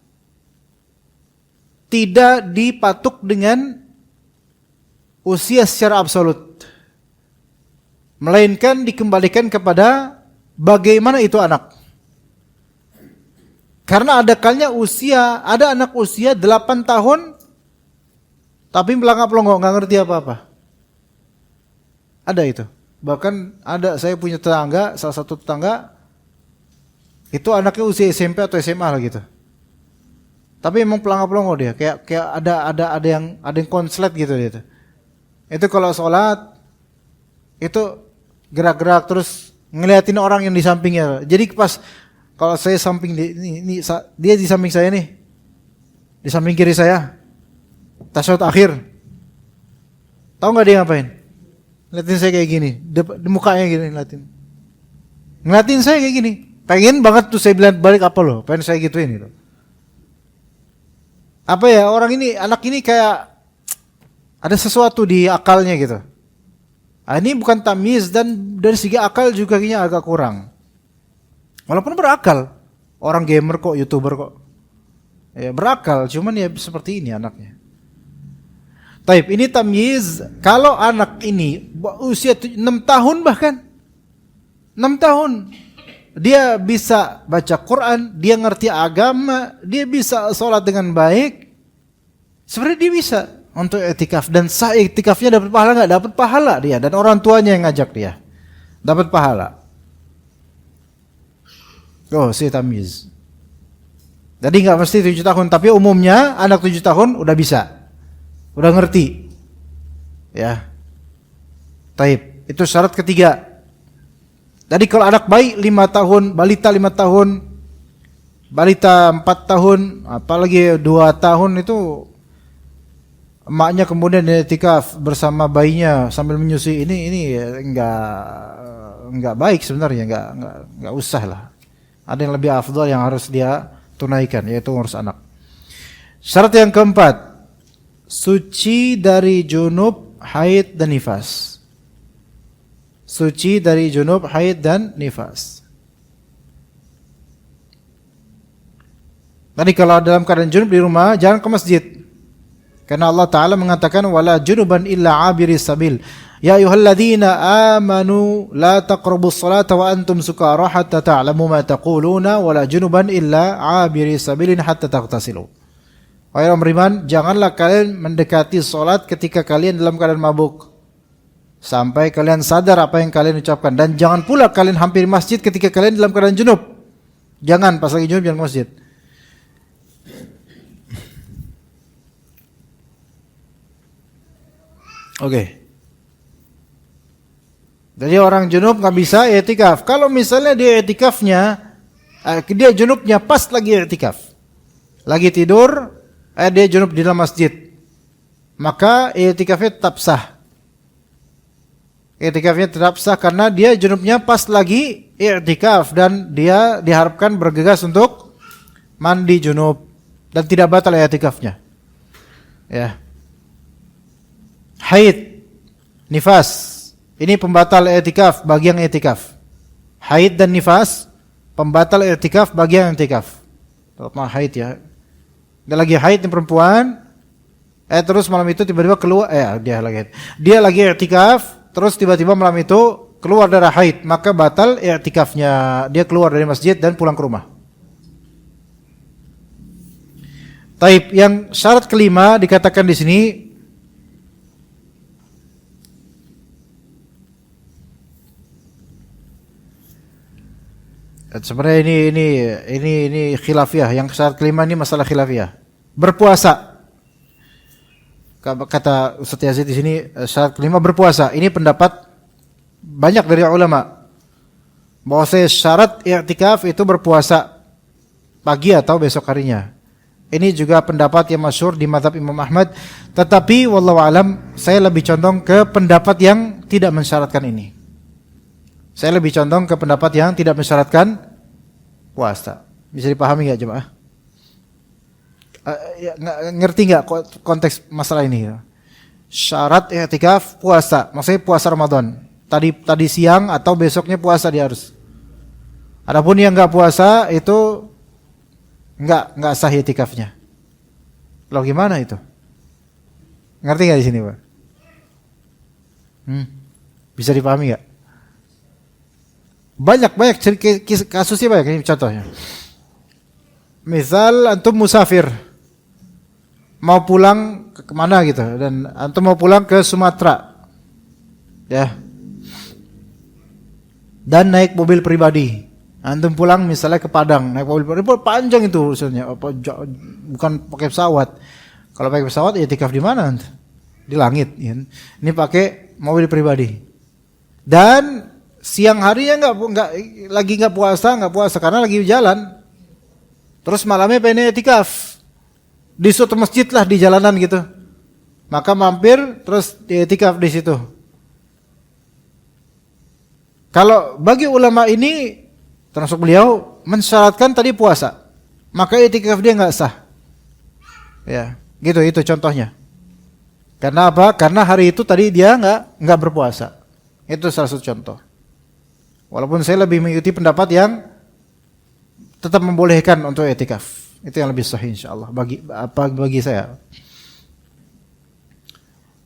tidak dipatuk dengan usia secara absolut, melainkan dikembalikan kepada bagaimana itu anak. Karena ada kalanya ada anak usia 8 tahun tapi pelangak-pelongo, nggak ngerti apa-apa. Ada itu. Bahkan saya punya tetangga, salah satu tetangga itu anaknya usia SMP atau SMA lah gitu. Tapi emang pelangak-pelongo dia, kayak ada yang konslet gitu dia. Itu kalau sholat itu gerak-gerak terus ngeliatin orang yang di sampingnya. Jadi pas kalau saya samping dia di samping saya nih, di samping kiri saya, tasyahud akhir. Tahu nggak dia ngapain? Ngeliatin saya kayak gini, di mukanya gini ngeliatin saya kayak gini. Pengen banget tuh saya bilang balik apa loh, pengen saya gituin gitu. Apa ya, anak ini kayak ada sesuatu di akalnya gitu. Ini bukan tamyiz dan dari segi akal juga kayaknya agak kurang. Walaupun berakal, orang gamer kok, YouTuber kok. Ya, berakal, cuman ya seperti ini anaknya. Taib, ini tamyiz kalau anak ini usia 6 tahun bahkan. 6 tahun. Dia bisa baca Quran, dia ngerti agama, dia bisa sholat dengan baik. Sebenarnya dia bisa untuk i'tikaf, dan sah i'tikafnya dapat pahala enggak? Dapat pahala dia, dan orang tuanya yang ngajak dia. Dapat pahala. Oh, si tamyiz. Jadi enggak mesti 7 tahun, tapi umumnya anak 7 tahun udah bisa. Udah ngerti. Ya. Taib. Itu syarat ketiga. Jadi kalau anak bayi 5 tahun, balita 5 tahun, balita 4 tahun, apalagi 2 tahun itu emaknya kemudian i'tikaf bersama bayinya sambil menyusui, ini enggak baik sebenarnya, enggak usah lah. Ada yang lebih afdal yang harus dia tunaikan, yaitu ngurus anak. Syarat yang keempat, suci dari junub, haid dan nifas. Suci dari junub, haid dan nifas. Tadi kalau dalam keadaan junub di rumah, jangan ke masjid. Karena Allah Ta'ala mengatakan, wala junuban illa abiri sabil. Ya ayuhalladzina amanu la taqrabus salata wa antum sukara hatta ta'lamu ma taquluna wala junuban illa abiri sabilin hatta taghtasilu. Wahai orang beriman, janganlah kalian mendekati salat ketika kalian dalam keadaan mabuk, sampai kalian sadar apa yang kalian ucapkan. Dan jangan pula kalian hampiri masjid ketika kalian dalam keadaan junub. Jangan, pas lagi junub jangan ke masjid. Oke. Jadi orang junub nggak bisa i'tikaf. Kalau misalnya dia i'tikafnya, dia junubnya pas lagi i'tikaf, lagi tidur, dia junub di dalam masjid, maka i'tikafnya tetap sah. I'tikafnya tetap sah karena dia junubnya pas lagi i'tikaf dan dia diharapkan bergegas untuk mandi junub dan tidak batal i'tikafnya. Ya. Haid, nifas, ini pembatal i'tikaf bagi yang i'tikaf. Haid dan nifas pembatal i'tikaf bagi yang i'tikaf. Terutama haid ya. Dia lagi haid nih perempuan, terus malam itu tiba-tiba keluar, dia lagi i'tikaf, terus tiba-tiba malam itu keluar darah haid, maka batal i'tikafnya. Dia keluar dari masjid dan pulang ke rumah. Taib, yang syarat kelima dikatakan di sini, sebenarnya ini khilafiyah. Yang syarat kelima ini masalah khilafiyah. Berpuasa. Kata Ustaz Yazid di sini syarat kelima berpuasa. Ini pendapat banyak dari ulama. Bahwa syarat i'tikaf itu berpuasa pagi atau besok harinya. Ini juga pendapat yang masyhur di mazhab Imam Ahmad. Tetapi wallahu alam, saya lebih condong ke pendapat yang tidak mensyaratkan ini. Saya lebih condong ke pendapat yang tidak mensyaratkan puasa. Bisa dipahami nggak jemaah? Ngerti nggak konteks masalah ini? Syarat i'tikaf puasa, maksudnya puasa Ramadan. Tadi siang atau besoknya puasa dia harus. Adapun yang nggak puasa itu Enggak sah i'tikafnya. Loh gimana itu? Ngerti enggak di sini, Pak? Bisa dipahami enggak? Banyak kasusnya banyak, ini contohnya. Misal antum musafir, mau pulang ke mana gitu, dan antum mau pulang ke Sumatera, ya, dan naik mobil pribadi. Antum pulang misalnya ke Padang, naik mobil pribadi, panjang itu urusannya, bukan pakai pesawat. Kalau pakai pesawat, i'tikaf di mana? Di langit. Ya. Ini pakai mobil pribadi. Dan siang harinya nggak puasa karena lagi jalan. Terus malamnya pengen i'tikaf di suatu masjid lah di jalanan gitu. Maka mampir terus i'tikaf di situ. Kalau bagi ulama ini termasuk beliau mensyaratkan tadi puasa, maka i'tikaf dia nggak sah. Ya, gitu itu contohnya. Karena apa? Karena hari itu tadi dia nggak berpuasa. Itu salah satu contoh. Walaupun saya lebih mengikuti pendapat yang tetap membolehkan untuk i'tikaf. Itu yang lebih sahih insyaallah bagi saya.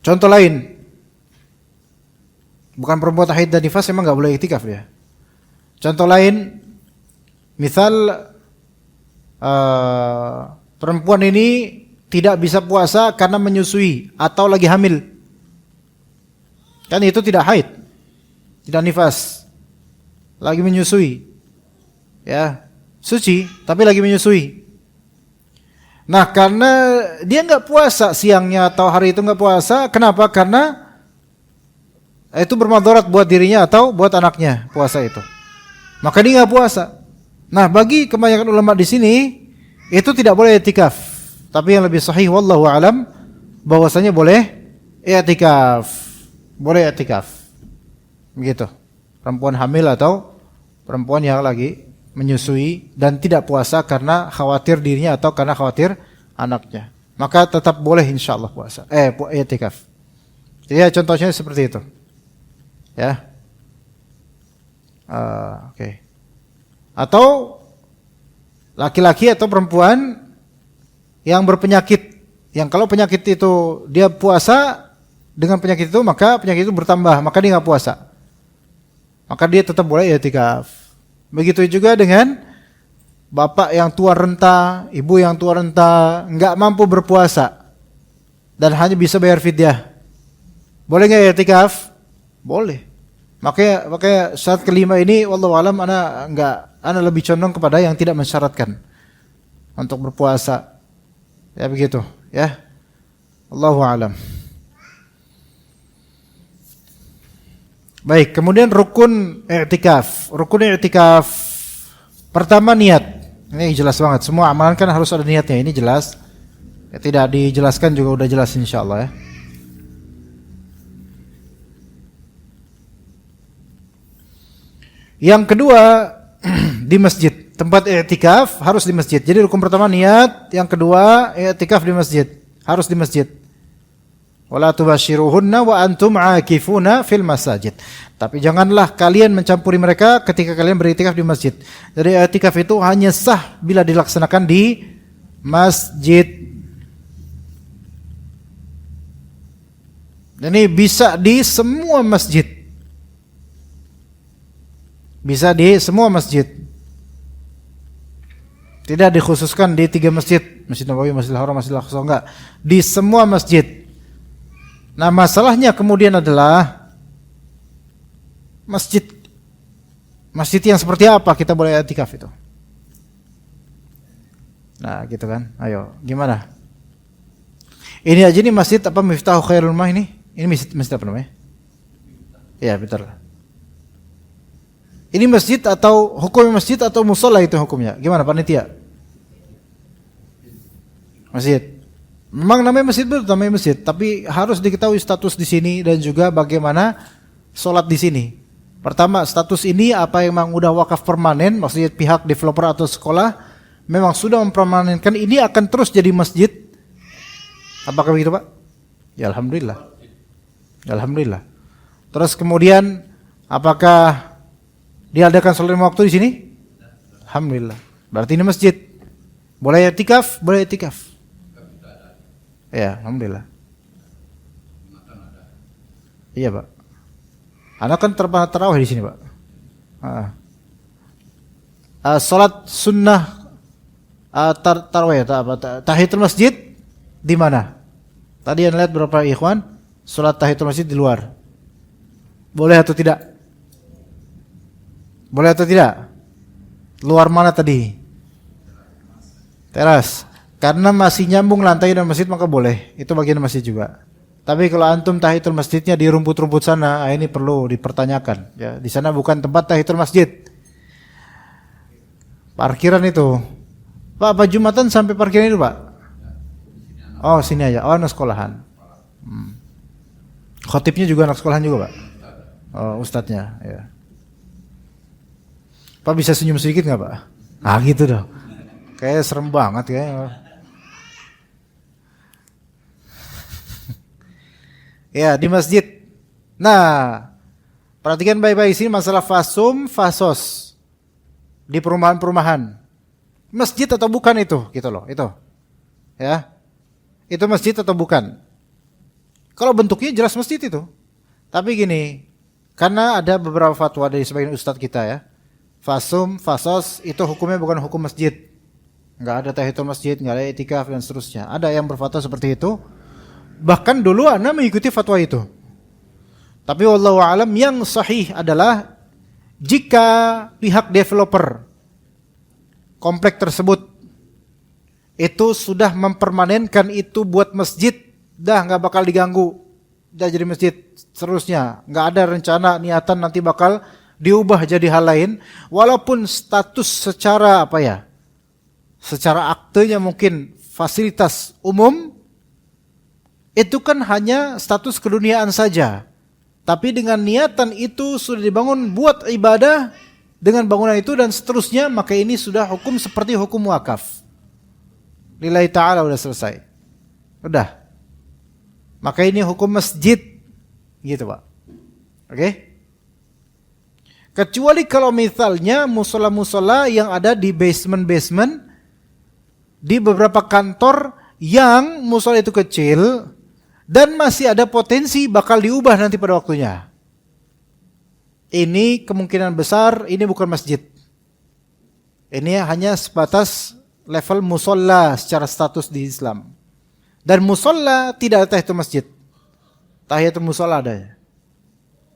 Contoh lain. Bukan perempuan haid dan nifas memang enggak boleh i'tikaf dia. Contoh lain, misal perempuan ini tidak bisa puasa karena menyusui atau lagi hamil. Kan itu tidak haid. Tidak nifas. Lagi menyusui. Ya. Suci, tapi lagi menyusui. Nah, karena dia nggak puasa siangnya atau hari itu nggak puasa, kenapa? Karena itu bermadarat buat dirinya atau buat anaknya puasa itu. Maka dia nggak puasa. Nah, bagi kebanyakan ulama di sini itu tidak boleh i'tikaf. Tapi yang lebih sahih wallahu alam bahwasanya boleh i'tikaf. Boleh i'tikaf. Begitu. Perempuan hamil atau perempuan yang lagi menyusui dan tidak puasa karena khawatir dirinya atau karena khawatir anaknya, maka tetap boleh insyaallah puasa i'tikaf. Jadi ya, contohnya seperti itu. Ya. Oke. Atau laki-laki atau perempuan yang berpenyakit, yang kalau penyakit itu dia puasa dengan penyakit itu, maka penyakit itu bertambah, maka dia nggak puasa. Maka dia tetap boleh i'tikaf. Begitu juga dengan bapak yang tua renta, ibu yang tua renta, enggak mampu berpuasa dan hanya bisa bayar fidyah. Boleh enggak i'tikaf? Boleh. Makanya syarat kelima ini wallahu alam ana lebih condong kepada yang tidak mensyaratkan untuk berpuasa. Ya begitu, ya. Allahu alam. Baik, kemudian rukun i'tikaf. Rukun i'tikaf pertama niat. Ini jelas banget. Semua amalan kan harus ada niatnya. Ini jelas. Ya, tidak dijelaskan juga udah jelas insyaallah ya. Yang kedua di masjid. Tempat i'tikaf harus di masjid. Jadi rukun pertama niat, yang kedua i'tikaf di masjid. Harus di masjid. Wala tubashiruhunna wa antum aakifuna fil masajid. Tapi janganlah kalian mencampuri mereka ketika kalian beriktikaf di masjid. Jadi i'tikaf itu hanya sah bila dilaksanakan di masjid. Dan ini bisa di semua masjid. Bisa di semua masjid. Tidak dikhususkan di 3 masjid, Masjid Nabawi, Masjidil Haram, Masjidil Aqsa, enggak. Di semua masjid. Nah, masalahnya kemudian adalah masjid yang seperti apa kita boleh i'tikaf itu. Nah, gitu kan. Ayo, gimana? Ini aja nih masjid apa Miftahu Khairul Ummah ini? Ini masjid apa namanya? Ya, betul. Ini masjid atau hukumnya masjid atau musola itu hukumnya? Gimana panitia? Masjid. Memang namanya masjid betul, namanya masjid, tapi harus diketahui status di sini dan juga bagaimana sholat di sini. Pertama, status ini apa yang memang udah wakaf permanen, maksudnya pihak developer atau sekolah memang sudah mempermanenkan ini akan terus jadi masjid. Apakah begitu, Pak? Ya, alhamdulillah. Alhamdulillah. Terus kemudian apakah diadakan sholat lima waktu di sini? Alhamdulillah. Berarti ini masjid. Boleh i'tikaf? Boleh i'tikaf. Ya, alhamdulillah. Iya, Pak. Anak kan tarawih di sini, Pak. Salat sunnah tarawih tahiyatul masjid di mana? Tadi yang lihat berapa ikhwan salat tahiyatul masjid di luar. Boleh atau tidak? Boleh atau tidak? Luar mana tadi? Teras. Karena masih nyambung lantai dan masjid maka boleh. Itu bagian masjid juga. Tapi kalau antum tahiyatul masjidnya di rumput-rumput sana, ini perlu dipertanyakan. Ya, di sana bukan tempat tahiyatul masjid. Parkiran itu. Pak Jumatan sampai parkiran itu, Pak? Oh, sini aja. Oh, anak sekolahan. Khotibnya juga anak sekolahan juga, Pak? Oh, ustadznya. Ya. Pak bisa senyum sedikit nggak, Pak? Ah, gitu dong. Kayak serem banget kayaknya. Ya, di masjid. Nah, perhatikan baik-baik sini masalah fasum, fasos. Di perumahan-perumahan. Masjid atau bukan itu? Gitu loh, itu. Ya. Itu masjid atau bukan? Kalau bentuknya jelas masjid itu. Tapi gini, karena ada beberapa fatwa dari sebagian ustadz kita ya. Fasum, fasos itu hukumnya bukan hukum masjid. Enggak ada tahiyatul masjid, enggak ada i'tikaf dan seterusnya. Ada yang berfatwa seperti itu. Bahkan dulu ana mengikuti fatwa itu. Tapi wallahu alam yang sahih adalah jika pihak developer komplek tersebut itu sudah mempermanenkan itu buat masjid, dah nggak bakal diganggu, dah jadi masjid seterusnya, nggak ada rencana niatan nanti bakal diubah jadi hal lain, walaupun status secara secara aktenya mungkin fasilitas umum. Itu kan hanya status keduniaan saja. Tapi dengan niatan itu sudah dibangun buat ibadah dengan bangunan itu dan seterusnya, maka ini sudah hukum seperti hukum wakaf. Lillahi ta'ala udah selesai. Udah. Maka ini hukum masjid. Gitu, Pak. Oke? Kecuali kalau misalnya musola-musola yang ada di basement-basement di beberapa kantor yang musola itu kecil dan masih ada potensi bakal diubah nanti pada waktunya. Ini kemungkinan besar ini bukan masjid. Ini hanya sebatas level musola secara status di Islam. Dan musola tidak ada tahiyatul masjid. Tahiyatul musola ada.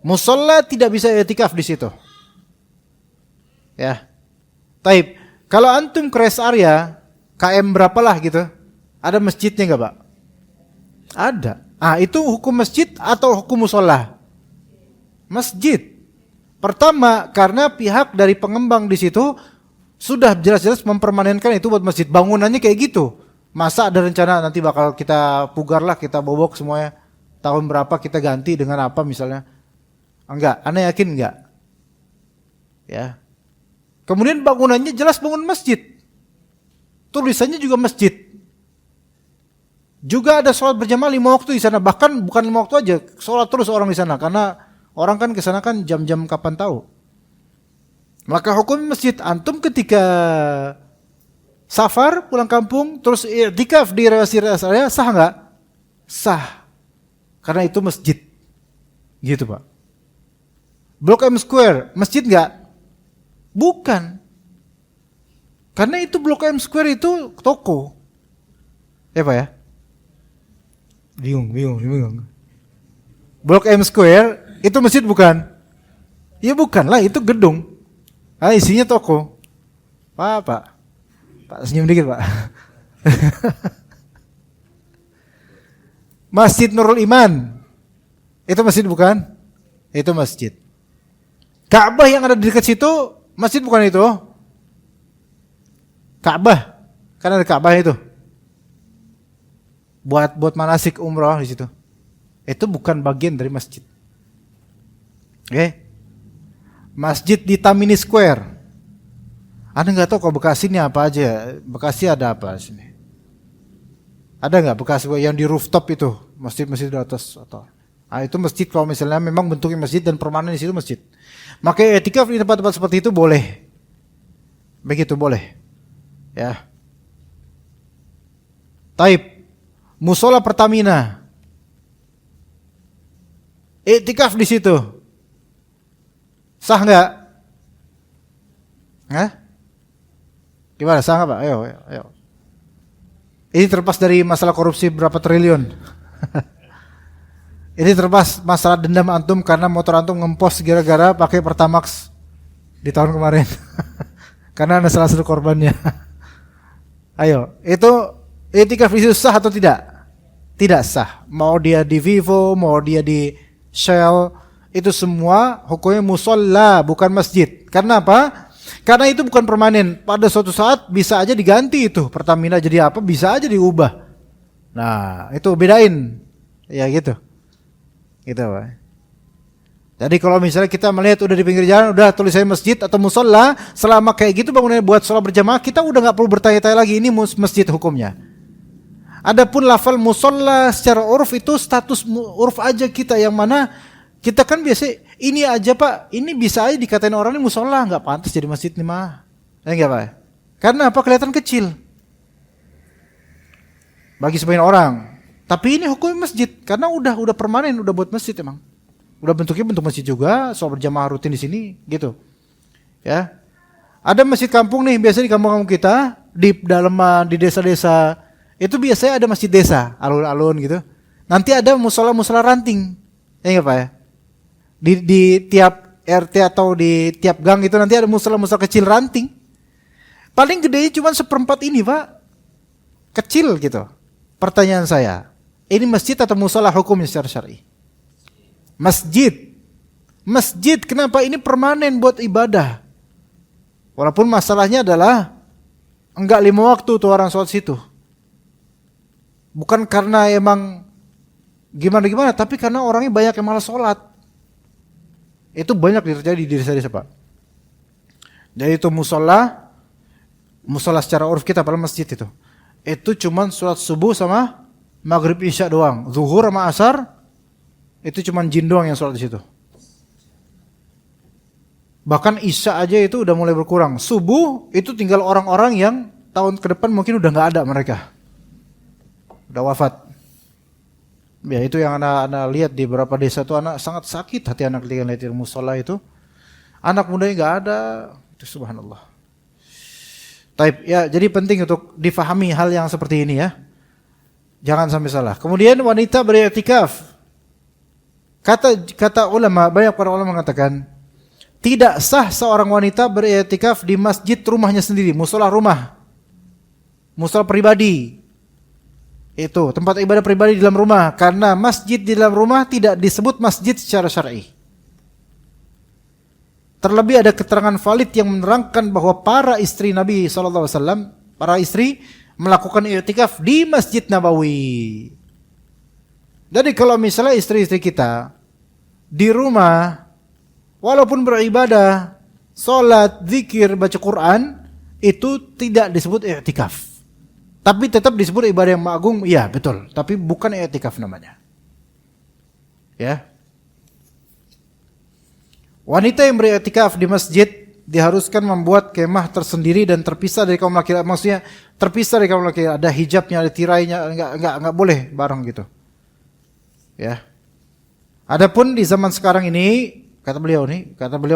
Musola tidak bisa i'tikaf di situ. Ya. Taib. Kalau antum ke rest area KM berapalah gitu, ada masjidnya enggak, Pak? Ada. Itu hukum masjid atau hukum musola? Masjid. Pertama, karena pihak dari pengembang di situ sudah jelas-jelas mempermanenkan itu buat masjid. Bangunannya kayak gitu. Masa ada rencana nanti bakal kita pugar lah, kita bobok semuanya. Tahun berapa kita ganti dengan apa misalnya? Enggak, Anda yakin enggak? Ya. Kemudian bangunannya jelas bangun masjid. Tulisannya juga masjid. Juga ada sholat berjamaah 5 waktu di sana. Bahkan bukan 5 waktu aja, sholat terus orang di sana. Karena orang kan ke sana kan jam-jam kapan tahu. Maka hukum masjid, antum ketika safar pulang kampung terus i'tikaf di rest area sah enggak? Sah. Karena itu masjid. Gitu, Pak. Blok M Square, masjid enggak? Bukan. Karena itu Blok M Square itu toko. Ya, Pak ya? Bingung. Blok M Square itu masjid bukan? Ya bukan lah, itu gedung. Isinya toko. Pak senyum dikit, Pak. Masjid Nurul Iman. Itu masjid bukan? Itu masjid. Ka'bah yang ada di dekat situ, masjid bukan itu? Ka'bah. Kan ada Ka'bah itu. Buat manasik umrah di situ. Itu bukan bagian dari masjid. Oke. Masjid di Tamini Square. Anda nggak tahu kok Bekasi ini apa aja. Bekasi ada apa di sini? Ada nggak Bekasi yang di rooftop itu? Masjid-masjid di atas atau? Itu masjid kalau misalnya memang bentuknya masjid dan permanen di situ masjid. Maka i'tikaf di tempat-tempat seperti itu boleh. Begitu boleh. Ya. Taib, musola Pertamina, iktikaf di situ, sah nggak? Hah? Gimana, sah nggak Pak? Ayo. Ini terlepas dari masalah korupsi berapa triliun. Ini terlepas masalah dendam antum karena motor antum ngempos gara-gara pakai Pertamax di tahun kemarin. Karena Anda salah satu korbannya. Ayo, itu iktikaf itu sah atau tidak? Tidak sah. Mau dia di Vivo, mau dia di Shell, itu semua hukumnya musola, bukan masjid. Karena apa? Karena itu bukan permanen. Pada suatu saat bisa aja diganti itu. Pertamina jadi apa? Bisa aja diubah. Nah, itu bedain. Ya gitu. Gitu Pak. Jadi kalau misalnya kita melihat udah di pinggir jalan, udah tulisannya masjid atau musola, selama kayak gitu bangunannya buat sholat berjamaah, kita udah nggak perlu bertanya-tanya lagi ini masjid hukumnya. Adapun lafal musola secara uruf itu status uruf aja kita, yang mana kita kan biasa ini aja Pak, ini bisa aja dikatain orang ini musola, nggak pantas jadi masjid nih mah, ya nggak Pak? Karena apa? Kelihatan kecil bagi sebagian orang. Tapi ini hukumnya masjid karena udah permanen, udah buat masjid emang. Udah bentuknya bentuk masjid juga, sholat berjamaah rutin di sini gitu. Ya. Ada masjid kampung nih, biasanya di kampung-kampung kita, di pedalaman, di desa-desa, itu biasanya ada masjid desa, alun-alun gitu. Nanti ada musola-musola ranting. Ya enggak Pak ya? Di tiap RT atau di tiap gang itu nanti ada musola-musola kecil ranting. Paling gedenya cuma 1/4 ini, Pak. Kecil gitu. Pertanyaan saya, ini masjid atau musola hukumnya secara syar'i? Masjid. Masjid, kenapa? Ini permanen buat ibadah. Walaupun masalahnya adalah enggak 5 waktu tuh orang sholat situ. Bukan karena emang gimana-gimana, tapi karena orangnya banyak yang malas sholat. Itu banyak terjadi di desa-desa Pak. Jadi itu musola secara uruf kita pada masjid itu. Itu cuman sholat subuh sama maghrib isya doang. Zuhur sama asar itu cuman jin doang yang sholat di situ. Bahkan isya aja itu udah mulai berkurang. Subuh itu tinggal orang-orang yang tahun ke depan mungkin udah nggak ada mereka. Udah wafat. Ya itu yang anak-anak lihat di beberapa desa tuh, anak sangat sakit hati anak ketika lihat musola itu. Anak mudanya nggak ada. Itu subhanallah. Taib, ya jadi penting untuk difahami hal yang seperti ini ya. Jangan sampai salah. Kemudian wanita beriktikaf. Kata ulama, banyak para ulama mengatakan tidak sah seorang wanita beriktikaf di masjid rumahnya sendiri, musola rumah, musola pribadi. Itu tempat ibadah pribadi di dalam rumah, karena masjid di dalam rumah tidak disebut masjid secara syar'i. Terlebih ada keterangan valid yang menerangkan bahwa para istri Nabi SAW, para istri melakukan i'tikaf di Masjid Nabawi. Jadi kalau misalnya istri-istri kita di rumah, walaupun beribadah, sholat, zikir, baca Quran, itu tidak disebut i'tikaf. Tapi tetap disebut ibadah yang agung, iya betul. Tapi bukan i'tikaf namanya. Ya. Wanita yang beriktikaf di masjid diharuskan membuat kemah tersendiri dan terpisah dari kaum laki-laki. Maksudnya terpisah dari kaum laki-laki. Ada hijabnya, ada tirainya, enggak boleh bareng gitu. Ya. Adapun di zaman sekarang ini, kata beliau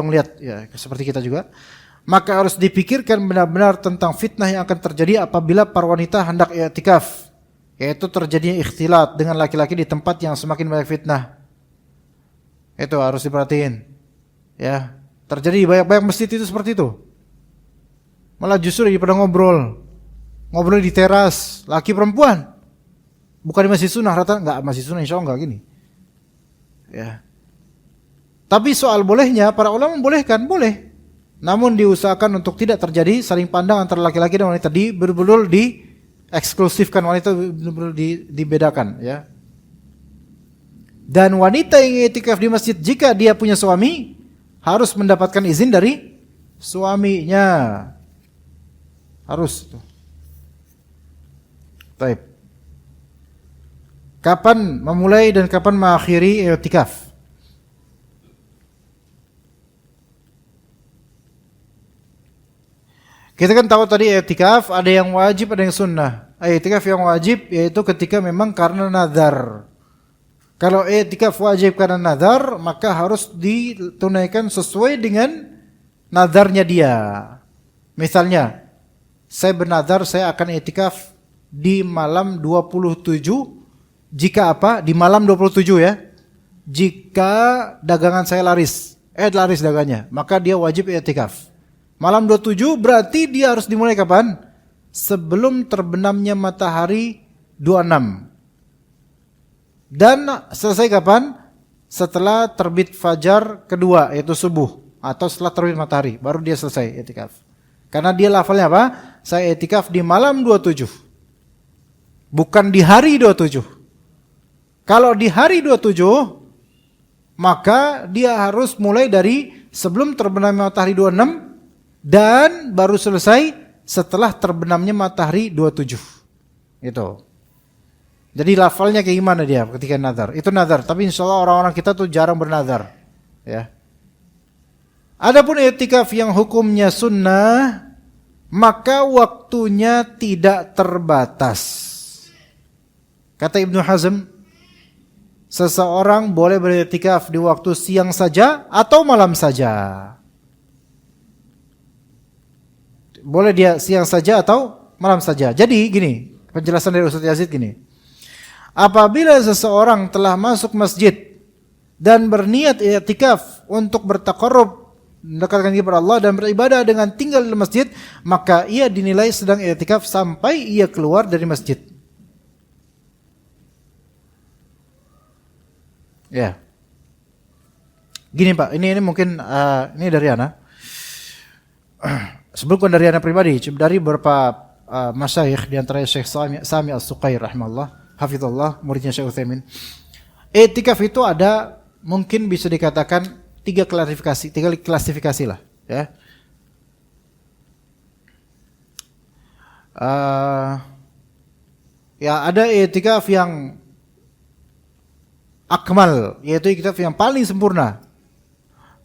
melihat ya seperti kita juga, maka harus dipikirkan benar-benar tentang fitnah yang akan terjadi apabila para wanita hendak i'tikaf, yaitu terjadinya ikhtilat dengan laki-laki di tempat yang semakin banyak fitnah. Itu harus diperhatiin. Ya, terjadi banyak masjid itu seperti itu. Malah justru daripada ngobrol di teras, laki perempuan. Bukan di masjid sunnah, rata enggak masjid sunnah insyaallah enggak gini. Ya. Tapi soal bolehnya, para ulama membolehkan, boleh. Namun diusahakan untuk tidak terjadi saling pandang antara laki-laki dan wanita, betul-betul dieksklusifkan, wanita betul-betul dibedakan, ya. Dan wanita yang i'tikaf di masjid jika dia punya suami harus mendapatkan izin dari suaminya. Harus. Baik. Kapan memulai dan kapan mengakhiri i'tikaf? Kita kan tahu tadi i'tikaf ada yang wajib, ada yang sunnah. I'tikaf yang wajib yaitu ketika memang karena nazar. Kalau i'tikaf wajib karena nazar, maka harus ditunaikan sesuai dengan nazarnya dia. Misalnya, saya bernazar saya akan i'tikaf di malam 27. Jika apa? Di malam 27 ya. Jika dagangan saya laris dagangnya, maka dia wajib i'tikaf. Malam 27 berarti dia harus dimulai kapan? Sebelum terbenamnya matahari 26. Dan selesai kapan? Setelah terbit fajar kedua, yaitu subuh, atau setelah terbit matahari, baru dia selesai i'tikaf. Karena dia lafalnya apa? Saya i'tikaf di malam 27. Bukan di hari 27. Kalau di hari 27, maka dia harus mulai dari sebelum terbenamnya matahari 26 dan baru selesai setelah terbenamnya matahari 27. Itu. Jadi lafalnya kayak gimana dia ketika nazar? Itu nazar, tapi insyaallah orang-orang kita tuh jarang bernazar, ya. Adapun i'tikaf yang hukumnya sunnah, maka waktunya tidak terbatas. Kata Ibnu Hazm, seseorang boleh beriktikaf di waktu siang saja atau malam saja. Boleh dia siang saja atau malam saja. Jadi gini, penjelasan dari Ustaz Yazid gini. Apabila seseorang telah masuk masjid dan berniat i'tikaf untuk bertaqarrub, mendekatkan diri kepada Allah dan beribadah dengan tinggal di masjid, maka ia dinilai sedang i'tikaf sampai ia keluar dari masjid. Ya. Gini Pak, ini mungkin ini dari ana. Sebelum dari ana pribadi, dari beberapa masyayikh di antaranya Syekh Sami As-Suqair rahimahullah, hafizallah, muridnya Syekh Utsaimin. I'tikaf itu ada mungkin bisa dikatakan tiga klasifikasi lah, ya. Ya ada i'tikaf yang akmal, yaitu i'tikaf yang paling sempurna.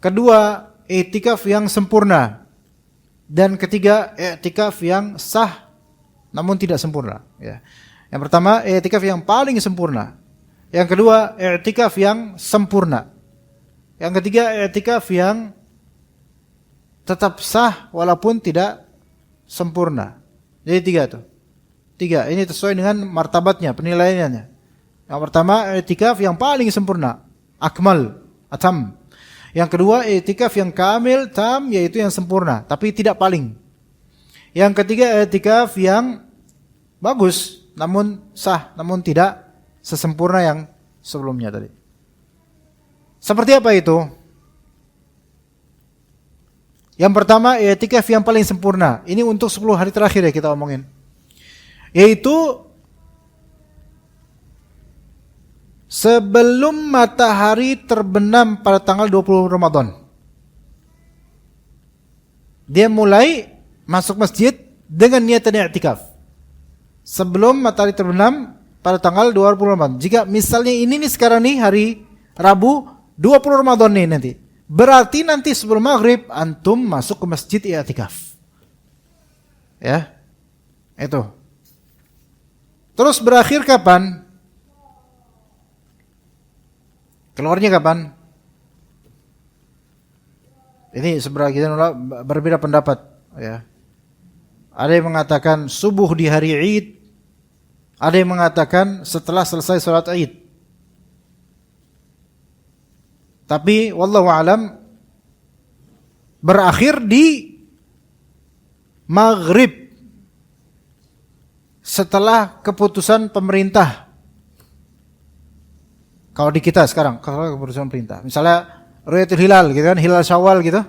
Kedua, i'tikaf yang sempurna. Dan ketiga, i'tikaf yang sah namun tidak sempurna, ya. Yang pertama, i'tikaf yang paling sempurna. Yang kedua, i'tikaf yang sempurna. Yang ketiga, i'tikaf yang tetap sah walaupun tidak sempurna. Jadi tiga tuh. Tiga, ini sesuai dengan martabatnya, penilaiannya. Yang pertama, i'tikaf yang paling sempurna, akmal, atam. Yang kedua, i'tikaf yang kamil, tam, yaitu yang sempurna, tapi tidak paling. Yang ketiga, i'tikaf yang bagus, namun sah, namun tidak sesempurna yang sebelumnya tadi. Seperti apa itu? Yang pertama, i'tikaf yang paling sempurna. Ini untuk 10 hari terakhir ya kita omongin. Yaitu sebelum matahari terbenam pada tanggal 20 Ramadan. Dia mulai masuk masjid dengan niatan i'tikaf. Sebelum matahari terbenam pada tanggal 20 Ramadan. Jika misalnya ini nih sekarang nih hari Rabu 20 Ramadan nih nanti. Berarti nanti sebelum maghrib antum masuk ke masjid i'tikaf. Ya. Itu. Terus berakhir kapan? Keluarnya kapan? Ini sebagian ulama berbeda pendapat, ya. Ada yang mengatakan subuh di hari Id, ada yang mengatakan setelah selesai salat Id. Tapi wallahu alam berakhir di maghrib setelah keputusan pemerintah. Kalau di kita sekarang, kalau keputusan pemerintah, misalnya Ru'yatul Hilal gitu kan, Hilal Syawal gitu.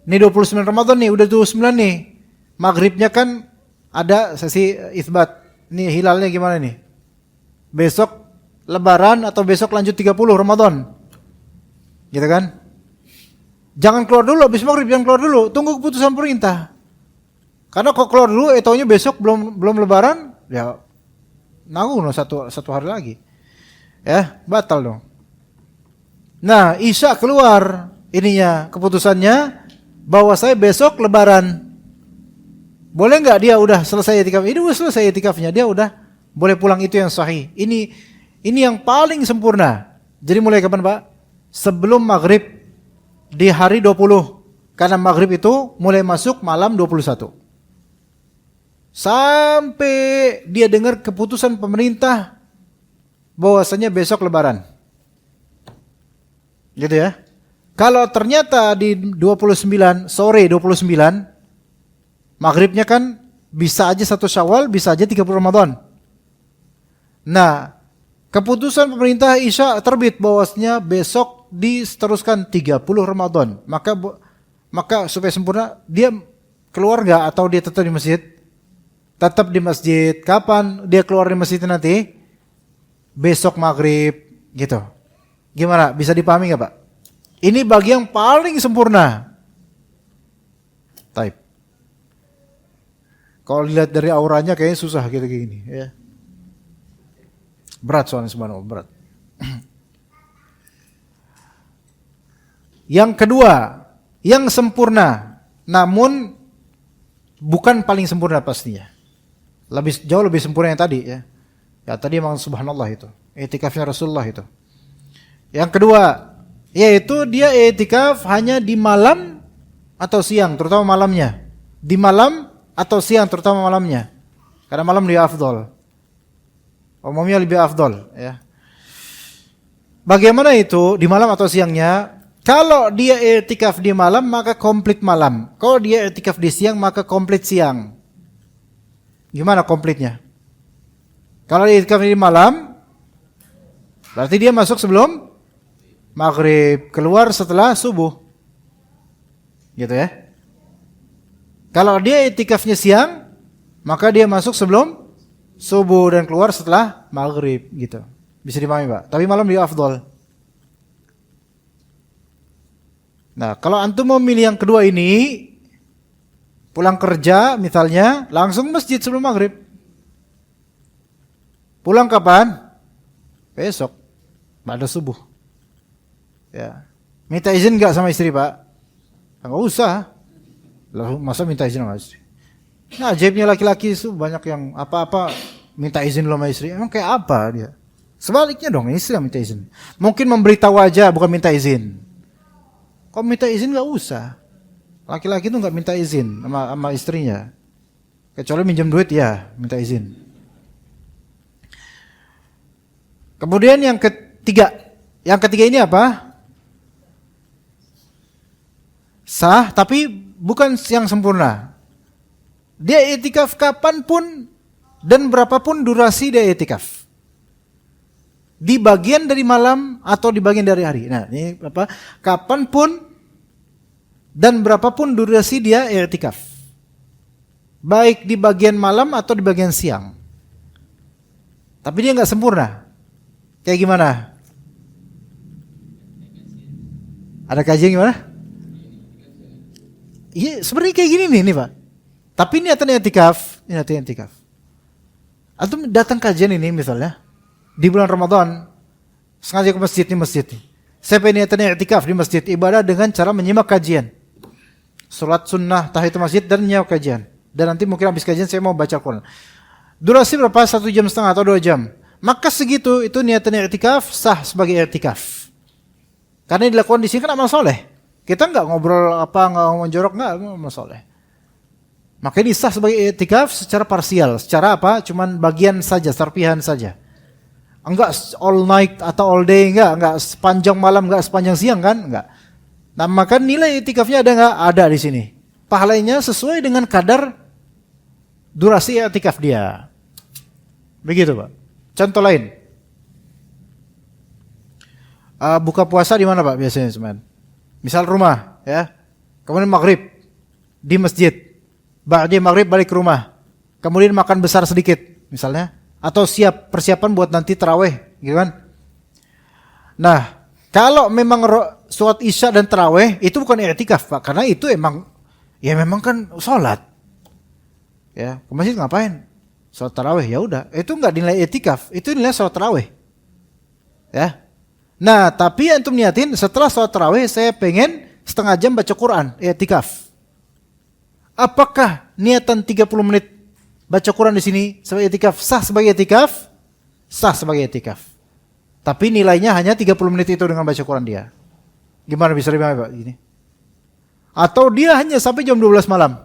Ini 29 Ramadan nih, udah 29 nih. Maghribnya kan ada sesi itsbat. Ini hilalnya gimana nih? Besok Lebaran atau besok lanjut 30 Ramadan. Gitu kan? Jangan keluar dulu habis maghrib, jangan keluar dulu, tunggu keputusan pemerintah. Karena kok keluar dulu, taunya besok belum Lebaran, ya nanggung satu hari lagi. Ya, batal dong. Nah, Isya keluar ininya keputusannya bahwa saya besok Lebaran. Boleh nggak dia udah selesai i'tikaf? Ini udah selesai i'tikafnya, dia udah boleh pulang, itu yang sahih. Ini yang paling sempurna. Jadi mulai kapan, Pak? Sebelum maghrib di hari 20. Karena maghrib itu mulai masuk malam 21. Sampai dia dengar keputusan pemerintah bahwasanya besok lebaran. Gitu ya. Kalau ternyata di 29, sore 29, maghribnya kan bisa aja 1 Syawal, bisa aja 30 Ramadan. Nah, keputusan pemerintah Isya terbit bahwasanya besok diteruskan 30 Ramadan. Maka supaya sempurna, dia keluar nggak atau dia tetap di masjid? Tetap di masjid. Kapan dia keluar di masjid nanti? Besok maghrib, gitu. Gimana? Bisa dipahami nggak, Pak? Ini bagian paling sempurna. Taib. Kalau dilihat dari auranya kayaknya susah gitu kayak gini, ya. Berat soalnya, subhanallah, berat. Yang kedua, yang sempurna, namun bukan paling sempurna pastinya. Jauh lebih sempurna yang tadi, ya. Ya tadi memang subhanallah itu, i'tikafnya Rasulullah itu. Yang kedua, yaitu dia i'tikaf hanya di malam atau siang, terutama malamnya. Di malam atau siang, terutama malamnya. Karena malam lebih afdol. Umumnya lebih afdol, ya. Bagaimana itu di malam atau siangnya? Kalau dia i'tikaf di malam maka komplit malam. Kalau dia i'tikaf di siang maka komplit siang. Gimana komplitnya? Kalau dia i'tikaf di malam berarti dia masuk sebelum maghrib, keluar setelah subuh. Gitu ya. Kalau dia i'tikafnya siang maka dia masuk sebelum subuh dan keluar setelah maghrib, gitu. Bisa dipahami, Pak? Tapi malam dia afdol. Nah, kalau antum mau milih yang kedua ini, pulang kerja misalnya, langsung masjid sebelum maghrib. Pulang kapan? Besok, pada subuh. Ya. Minta izin nggak sama istri, Pak? Nggak usah. Lalu masa minta izin sama istri? Nah, ajaibnya laki-laki itu banyak yang apa-apa minta izin lo sama istri. Emang kayak apa dia? Sebaliknya dong, istri yang minta izin. Mungkin memberitahu aja, bukan minta izin. Kalau minta izin nggak usah. Laki-laki itu nggak minta izin sama istrinya. Kecuali minjem duit ya, minta izin. Kemudian yang ketiga ini apa? Sah, tapi bukan yang sempurna. Dia i'tikaf kapanpun dan berapapun durasi dia i'tikaf. Di bagian dari malam atau di bagian dari hari. Nah, ini apa? Kapanpun dan berapapun durasi dia i'tikaf. Baik di bagian malam atau di bagian siang. Tapi dia nggak sempurna. Kayak gimana? Ada kajian gimana? Iya, sebenarnya kayak gini nih, Pak. Tapi niatan i'tikaf, Antum datang kajian ini misalnya di bulan Ramadan, sengaja ke masjid nih. Saya pengen niatan i'tikaf di masjid, ibadah dengan cara menyimak kajian. Salat sunnah, tahiyatul masjid dan menyimak kajian. Dan nanti mungkin habis kajian saya mau baca Quran. Durasi berapa? 1,5 jam atau 2 jam. Maka segitu itu niatan i'tikaf sah sebagai i'tikaf. Karena yang dilakukan di sini kan amal soleh. Kita nggak ngobrol apa, nggak ngomong jorok, nggak, amal soleh. Maka ini sah sebagai i'tikaf secara parsial, secara apa? Cuman bagian saja, serpihan saja. Enggak all night atau all day, enggak sepanjang malam, enggak sepanjang siang kan? Enggak. Nah, maka nilai i'tikafnya ada enggak? Ada di sini. Pahalanya sesuai dengan kadar durasi i'tikaf dia. Begitu, Pak. Contoh lain. Buka puasa di mana, Pak, biasanya, teman? Misal rumah, ya. Kemudian maghrib di masjid. Ba'da maghrib balik ke rumah. Kemudian makan besar sedikit, misalnya. Atau siap persiapan buat nanti tarawih, gitu kan? Nah, kalau memang sholat isya dan tarawih itu bukan i'tikaf, Pak, karena itu memang kan sholat. Ya, ke masjid ngapain? Sholat tarawih, ya udah. Itu enggak nilai i'tikaf, itu nilai sholat tarawih. Ya. Nah, tapi antum niatin setelah sholat tarawih saya pengen setengah jam baca Quran, i'tikaf. Apakah niatan 30 menit baca Quran di sini sebagai i'tikaf sah sebagai i'tikaf? Sah sebagai i'tikaf. Tapi nilainya hanya 30 menit itu dengan baca Quran dia. Gimana bisa dipahami Pak ini? Atau dia hanya sampai jam 12 malam.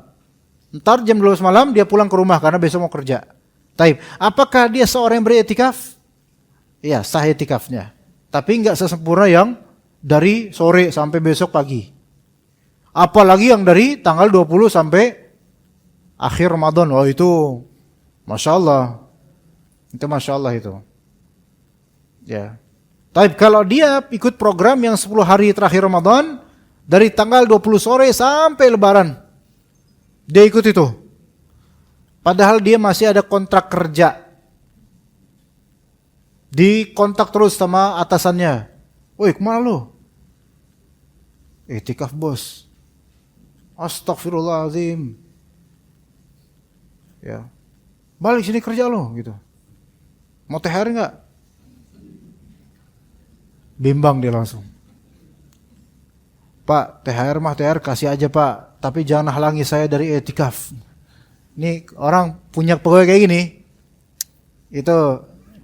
Ntar jam 12 malam dia pulang ke rumah karena besok mau kerja. Taib. Apakah dia seorang yang beriktikaf? Iya, sah iktikafnya. Tapi enggak sesempurna yang dari sore sampai besok pagi. Apalagi yang dari tanggal 20 sampai akhir Ramadan. Oh itu Masya Allah. Itu Masya Allah itu. Ya. Taib, kalau dia ikut program yang 10 hari terakhir Ramadan, dari tanggal 20 sore sampai Lebaran, dia ikut itu. Padahal dia masih ada kontrak kerja. Dikontak terus sama atasannya. Woi, kemana lu? I'tikaf bos. Astagfirullahaladzim. Ya. Balik sini kerja lo gitu. Mau THR enggak? Bimbang dia langsung. Pak, THR mah THR kasih aja Pak, tapi jangan halangi saya dari i'tikaf. Ini orang punya pegawai kayak gini, itu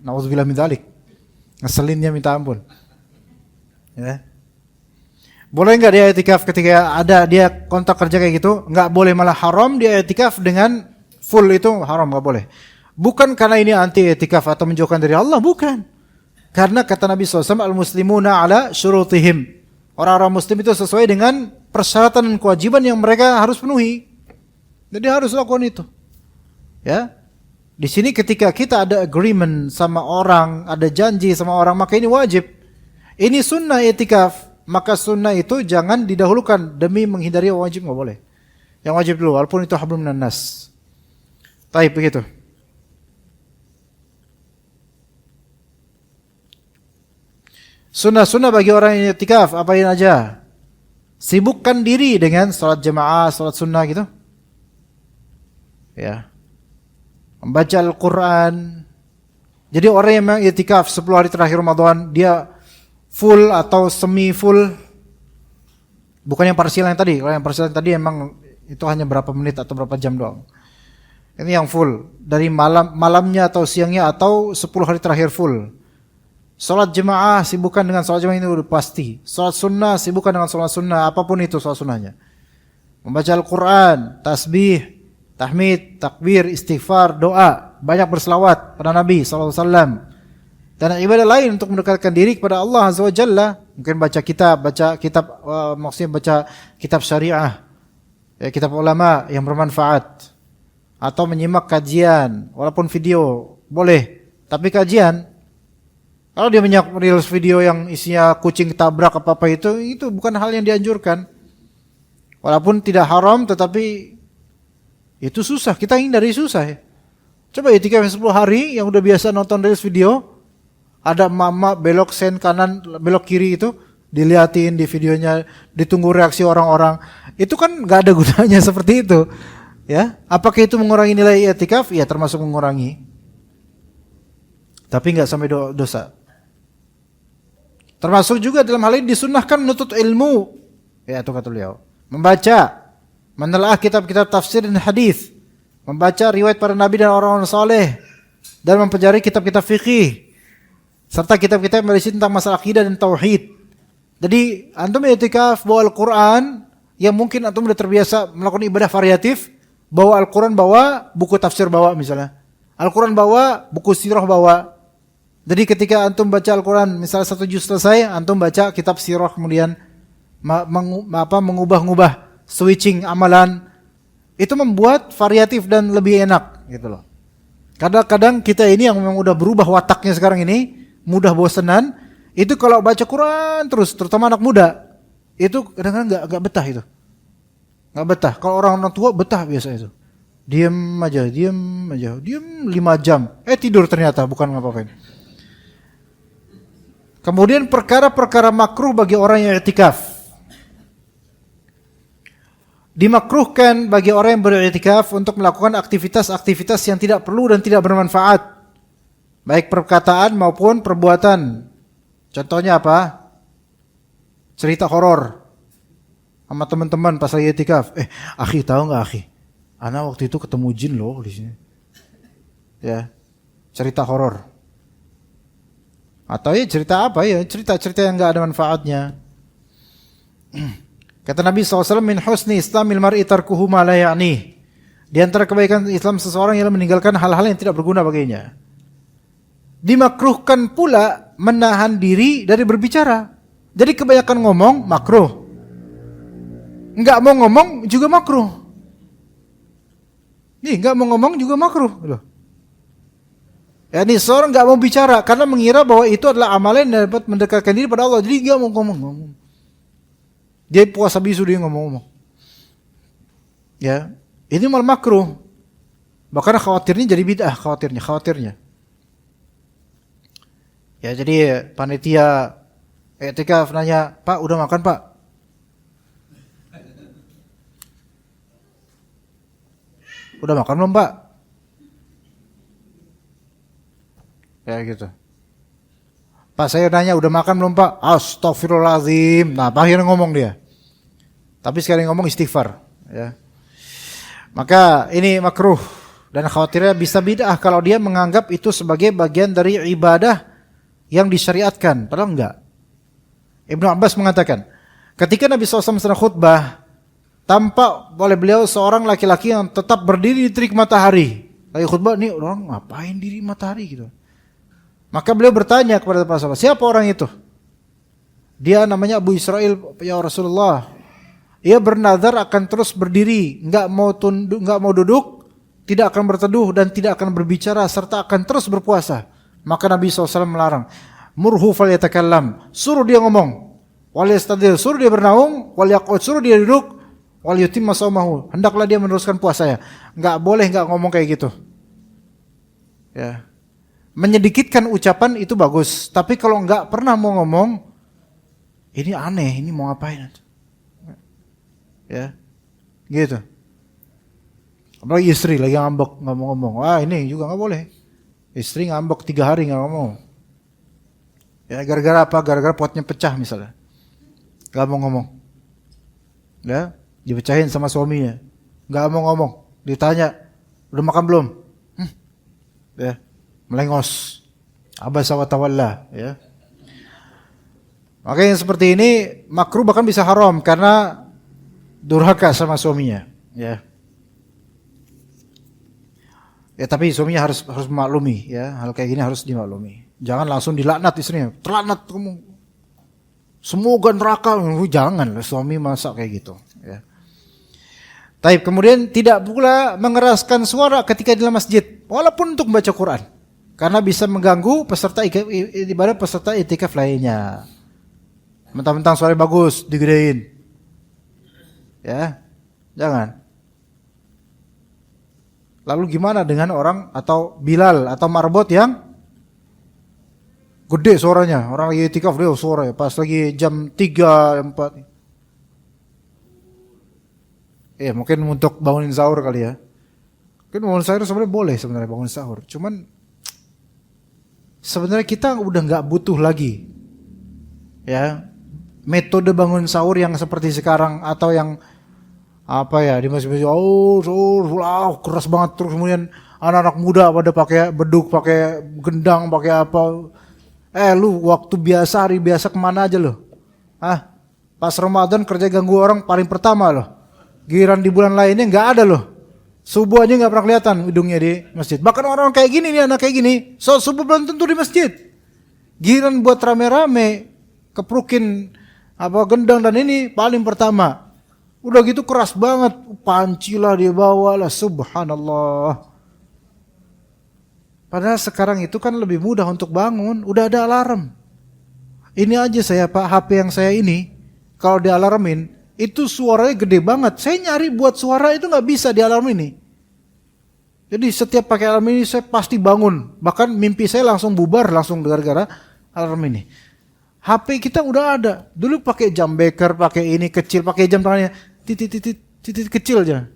nauzubillah min dzalik. Ngeselinnya minta ampun. Ya. Boleh enggak dia i'tikaf ketika ada dia kontrak kerja kayak gitu? Enggak boleh, malah haram dia i'tikaf dengan full, itu haram, enggak boleh. Bukan karena ini anti i'tikaf atau menjauhkan dari Allah, bukan. Karena kata Nabi SAW, al-muslimuna ala syurutihim. Orang-orang muslim itu sesuai dengan persyaratan dan kewajiban yang mereka harus penuhi. Jadi harus lakukan itu. Ya. Di sini ketika kita ada agreement sama orang, ada janji sama orang, maka ini wajib. Ini sunnah i'tikaf, maka sunnah itu jangan didahulukan demi menghindari yang wajib, enggak boleh. Yang wajib dulu, walaupun itu hablum minan nas. Baik, begitu. Sunnah-sunnah bagi orang yang i'tikaf, apain aja? Sibukkan diri dengan salat jamaah, salat sunnah gitu. Ya. Membaca Al-Quran. Jadi orang yang i'tikaf 10 hari terakhir Ramadan, dia full atau semi full. Bukan yang parsial yang tadi. Kalau yang parsial yang tadi emang itu hanya berapa menit atau berapa jam doang. Ini yang full. Dari malamnya atau siangnya atau 10 hari terakhir full. Salat jemaah sibukkan dengan salat jemaah, ini udah pasti. Salat sunnah sibukkan dengan salat sunnah, apapun itu salat sunnahnya. Membaca Al-Quran, tasbih, tahmid, takbir, istighfar, doa, banyak berselawat pada Nabi SAW. Dan ibadah lain untuk mendekatkan diri kepada Allah Azza wa Jalla. Mungkin baca kitab, maksudnya baca kitab syariah, ya, kitab ulama yang bermanfaat. Atau menyimak kajian, walaupun video, boleh. Tapi kajian, kalau dia menyimak reels video yang isinya kucing ketabrak apa-apa itu bukan hal yang dianjurkan. Walaupun tidak haram, tetapi itu susah. Kita hindari susah ya. Coba i'tikaf 10 hari yang udah biasa nonton reels video, ada mama belok sen kanan, belok kiri itu, diliatin di videonya, ditunggu reaksi orang-orang. Itu kan nggak ada gunanya seperti itu. Ya, apakah itu mengurangi nilai i'tikaf? Ya, termasuk mengurangi. Tapi nggak sampai dosa. Termasuk juga dalam hal ini disunnahkan menuntut ilmu. Ya, itu kata beliau. Membaca, menelaah kitab-kitab tafsir dan hadis, membaca riwayat para nabi dan orang-orang saleh, dan mempelajari kitab-kitab fikih, serta kitab-kitab yang berisi tentang masalah akidah dan tauhid. Jadi, antum i'tikaf bawa Al-Quran, yang mungkin antum sudah terbiasa melakukan ibadah variatif, bawa Al-Quran, bawa buku tafsir, bawa misalnya. Al-Quran bawa, buku sirah bawa. Jadi ketika antum baca Al-Quran, misalnya 1 juz selesai, antum baca kitab sirah, kemudian mengubah-ngubah, switching amalan, itu membuat variatif dan lebih enak, gitu loh. Kadang-kadang kita ini yang memang udah berubah wataknya sekarang ini, mudah bosenan, itu kalau baca Quran terus, terutama anak muda, itu kadang-kadang nggak betah itu, nggak betah. Kalau orang tua betah biasa itu, diam aja, 5 jam, tidur ternyata, bukan ngapa-ngapain. Kemudian perkara-perkara makruh bagi orang yang i'tikaf. Dimakruhkan bagi orang yang beriktikaf untuk melakukan aktivitas-aktivitas yang tidak perlu dan tidak bermanfaat, baik perkataan maupun perbuatan. Contohnya apa? Cerita horor sama teman-teman pas lagi i'tikaf. Akhi tahu nggak akhi? Ana waktu itu ketemu jin loh di sini. Ya, cerita horor. Atau ya cerita apa ya? Cerita-cerita yang enggak ada manfaatnya. Kata Nabi SAW, min husni islamil mar'i tarkuhu ma la ya'ni. Di antara kebaikan Islam seseorang ialah meninggalkan hal-hal yang tidak berguna baginya. Dimakruhkan pula menahan diri dari berbicara. Jadi kebanyakan ngomong makruh. Enggak mau ngomong juga makruh. Nih, enggak mau ngomong juga makruh loh. Ya, ini seorang enggak mau bicara karena mengira bahwa itu adalah amalan yang dapat mendekatkan diri pada Allah. Jadi enggak mau ngomong. Dia puasa bisu dia ngomong-ngomong. Ya, ini malah makruh. Bahkan khawatirnya jadi bid'ah, khawatirnya. Ya, jadi panitia etikaf nanya, "Pak, udah makan, Pak?" "Udah makan belum, Pak?" Ya gitu. "Pak, saya nanya udah makan belum, Pak?" "Astagfirullahaladzim." Nah, akhirnya ngomong dia. Tapi sekali ngomong istighfar, ya. Maka ini makruh dan khawatirnya bisa bid'ah kalau dia menganggap itu sebagai bagian dari ibadah yang disyariatkan, padahal enggak. Ibnu Abbas mengatakan, ketika Nabi SAW sedang khutbah, tampak oleh beliau seorang laki-laki yang tetap berdiri di terik matahari. Lagi khutbah, nih orang ngapain diri matahari gitu. Maka beliau bertanya kepada para sahabat, siapa orang itu? Dia namanya Abu Israel, ya Rasulullah. Ia bernazar akan terus berdiri, enggak mau tunduk, enggak mau duduk, tidak akan berteduh dan tidak akan berbicara serta akan terus berpuasa. Maka Nabi SAW melarang, murhu falyatakallam, suruh dia ngomong, wal yastadil, suruh dia bernaung, wal yaqud, suruh dia duduk, wal yutimma shaumahu, hendaklah dia meneruskan puasanya. Enggak boleh enggak ngomong kayak gitu. Ya. Menyedikitkan ucapan itu bagus, tapi kalau enggak pernah mau ngomong, ini aneh, ini mau ngapain? Ya, gitu. Apalagi istri lagi ngambek nggak mau ngomong, wah ini juga nggak boleh. Istri ngambek 3 hari nggak ngomong. Ya gara-gara apa? Gara-gara potnya pecah misalnya, nggak mau ngomong. Ya, dipecahin sama suaminya, nggak mau ngomong. Ditanya, udah makan belum? Ya, melengos. Abasa wa tawalla. Ya. Makanya yang seperti ini makruh bahkan bisa haram karena durhaka sama suaminya, ya. Ya tapi suaminya harus memaklumi, ya. Hal kayak gini harus dimaklumi. Jangan langsung dilaknat istrinya. Terlaknat kamu. Semoga neraka. Jangan, suami masa kayak gitu, ya. Taib, kemudian tidak pula mengeraskan suara ketika di dalam masjid, walaupun untuk membaca Quran, karena bisa mengganggu peserta ibadah peserta itikaf lainnya. Mentang-mentang suara bagus digedein. Ya, jangan. Lalu gimana dengan orang atau Bilal atau Marbot yang gede suaranya? Orang lagi itikaf dia suara ya, pas lagi jam 3, 4. Mungkin untuk bangunin sahur kali ya. Mungkin bangun sahur sebenarnya boleh sebenarnya bangun sahur. Cuman sebenarnya kita udah nggak butuh lagi, ya, metode bangun sahur yang seperti sekarang atau yang apa ya di masjid-masjid keras banget terus kemudian anak-anak muda pada pakai beduk, pakai gendang, pakai apa. Lu waktu biasa hari biasa kemana aja lo? Pas Ramadan kerja ganggu orang paling pertama lo. Giliran di bulan lainnya nggak ada lo. Subuh aja nggak pernah kelihatan hidungnya di masjid. Bahkan orang kayak gini nih, anak kayak gini, subuh belum tentu di masjid. Giliran buat rame-rame keprukin apa gendang dan ini paling pertama. Udah gitu keras banget, panci lah dia bawa lah, subhanallah. Padahal sekarang itu kan lebih mudah untuk bangun, udah ada alarm. Ini aja saya Pak, HP yang saya ini, kalau dialarmin, itu suaranya gede banget. Saya nyari buat suara itu nggak bisa di alarm ini. Jadi setiap pakai alarm ini saya pasti bangun. Bahkan mimpi saya langsung bubar, langsung gara-gara alarm ini. HP kita udah ada. Dulu pakai jam beker, pakai ini kecil, pakai jam tangannya titit kecil aja.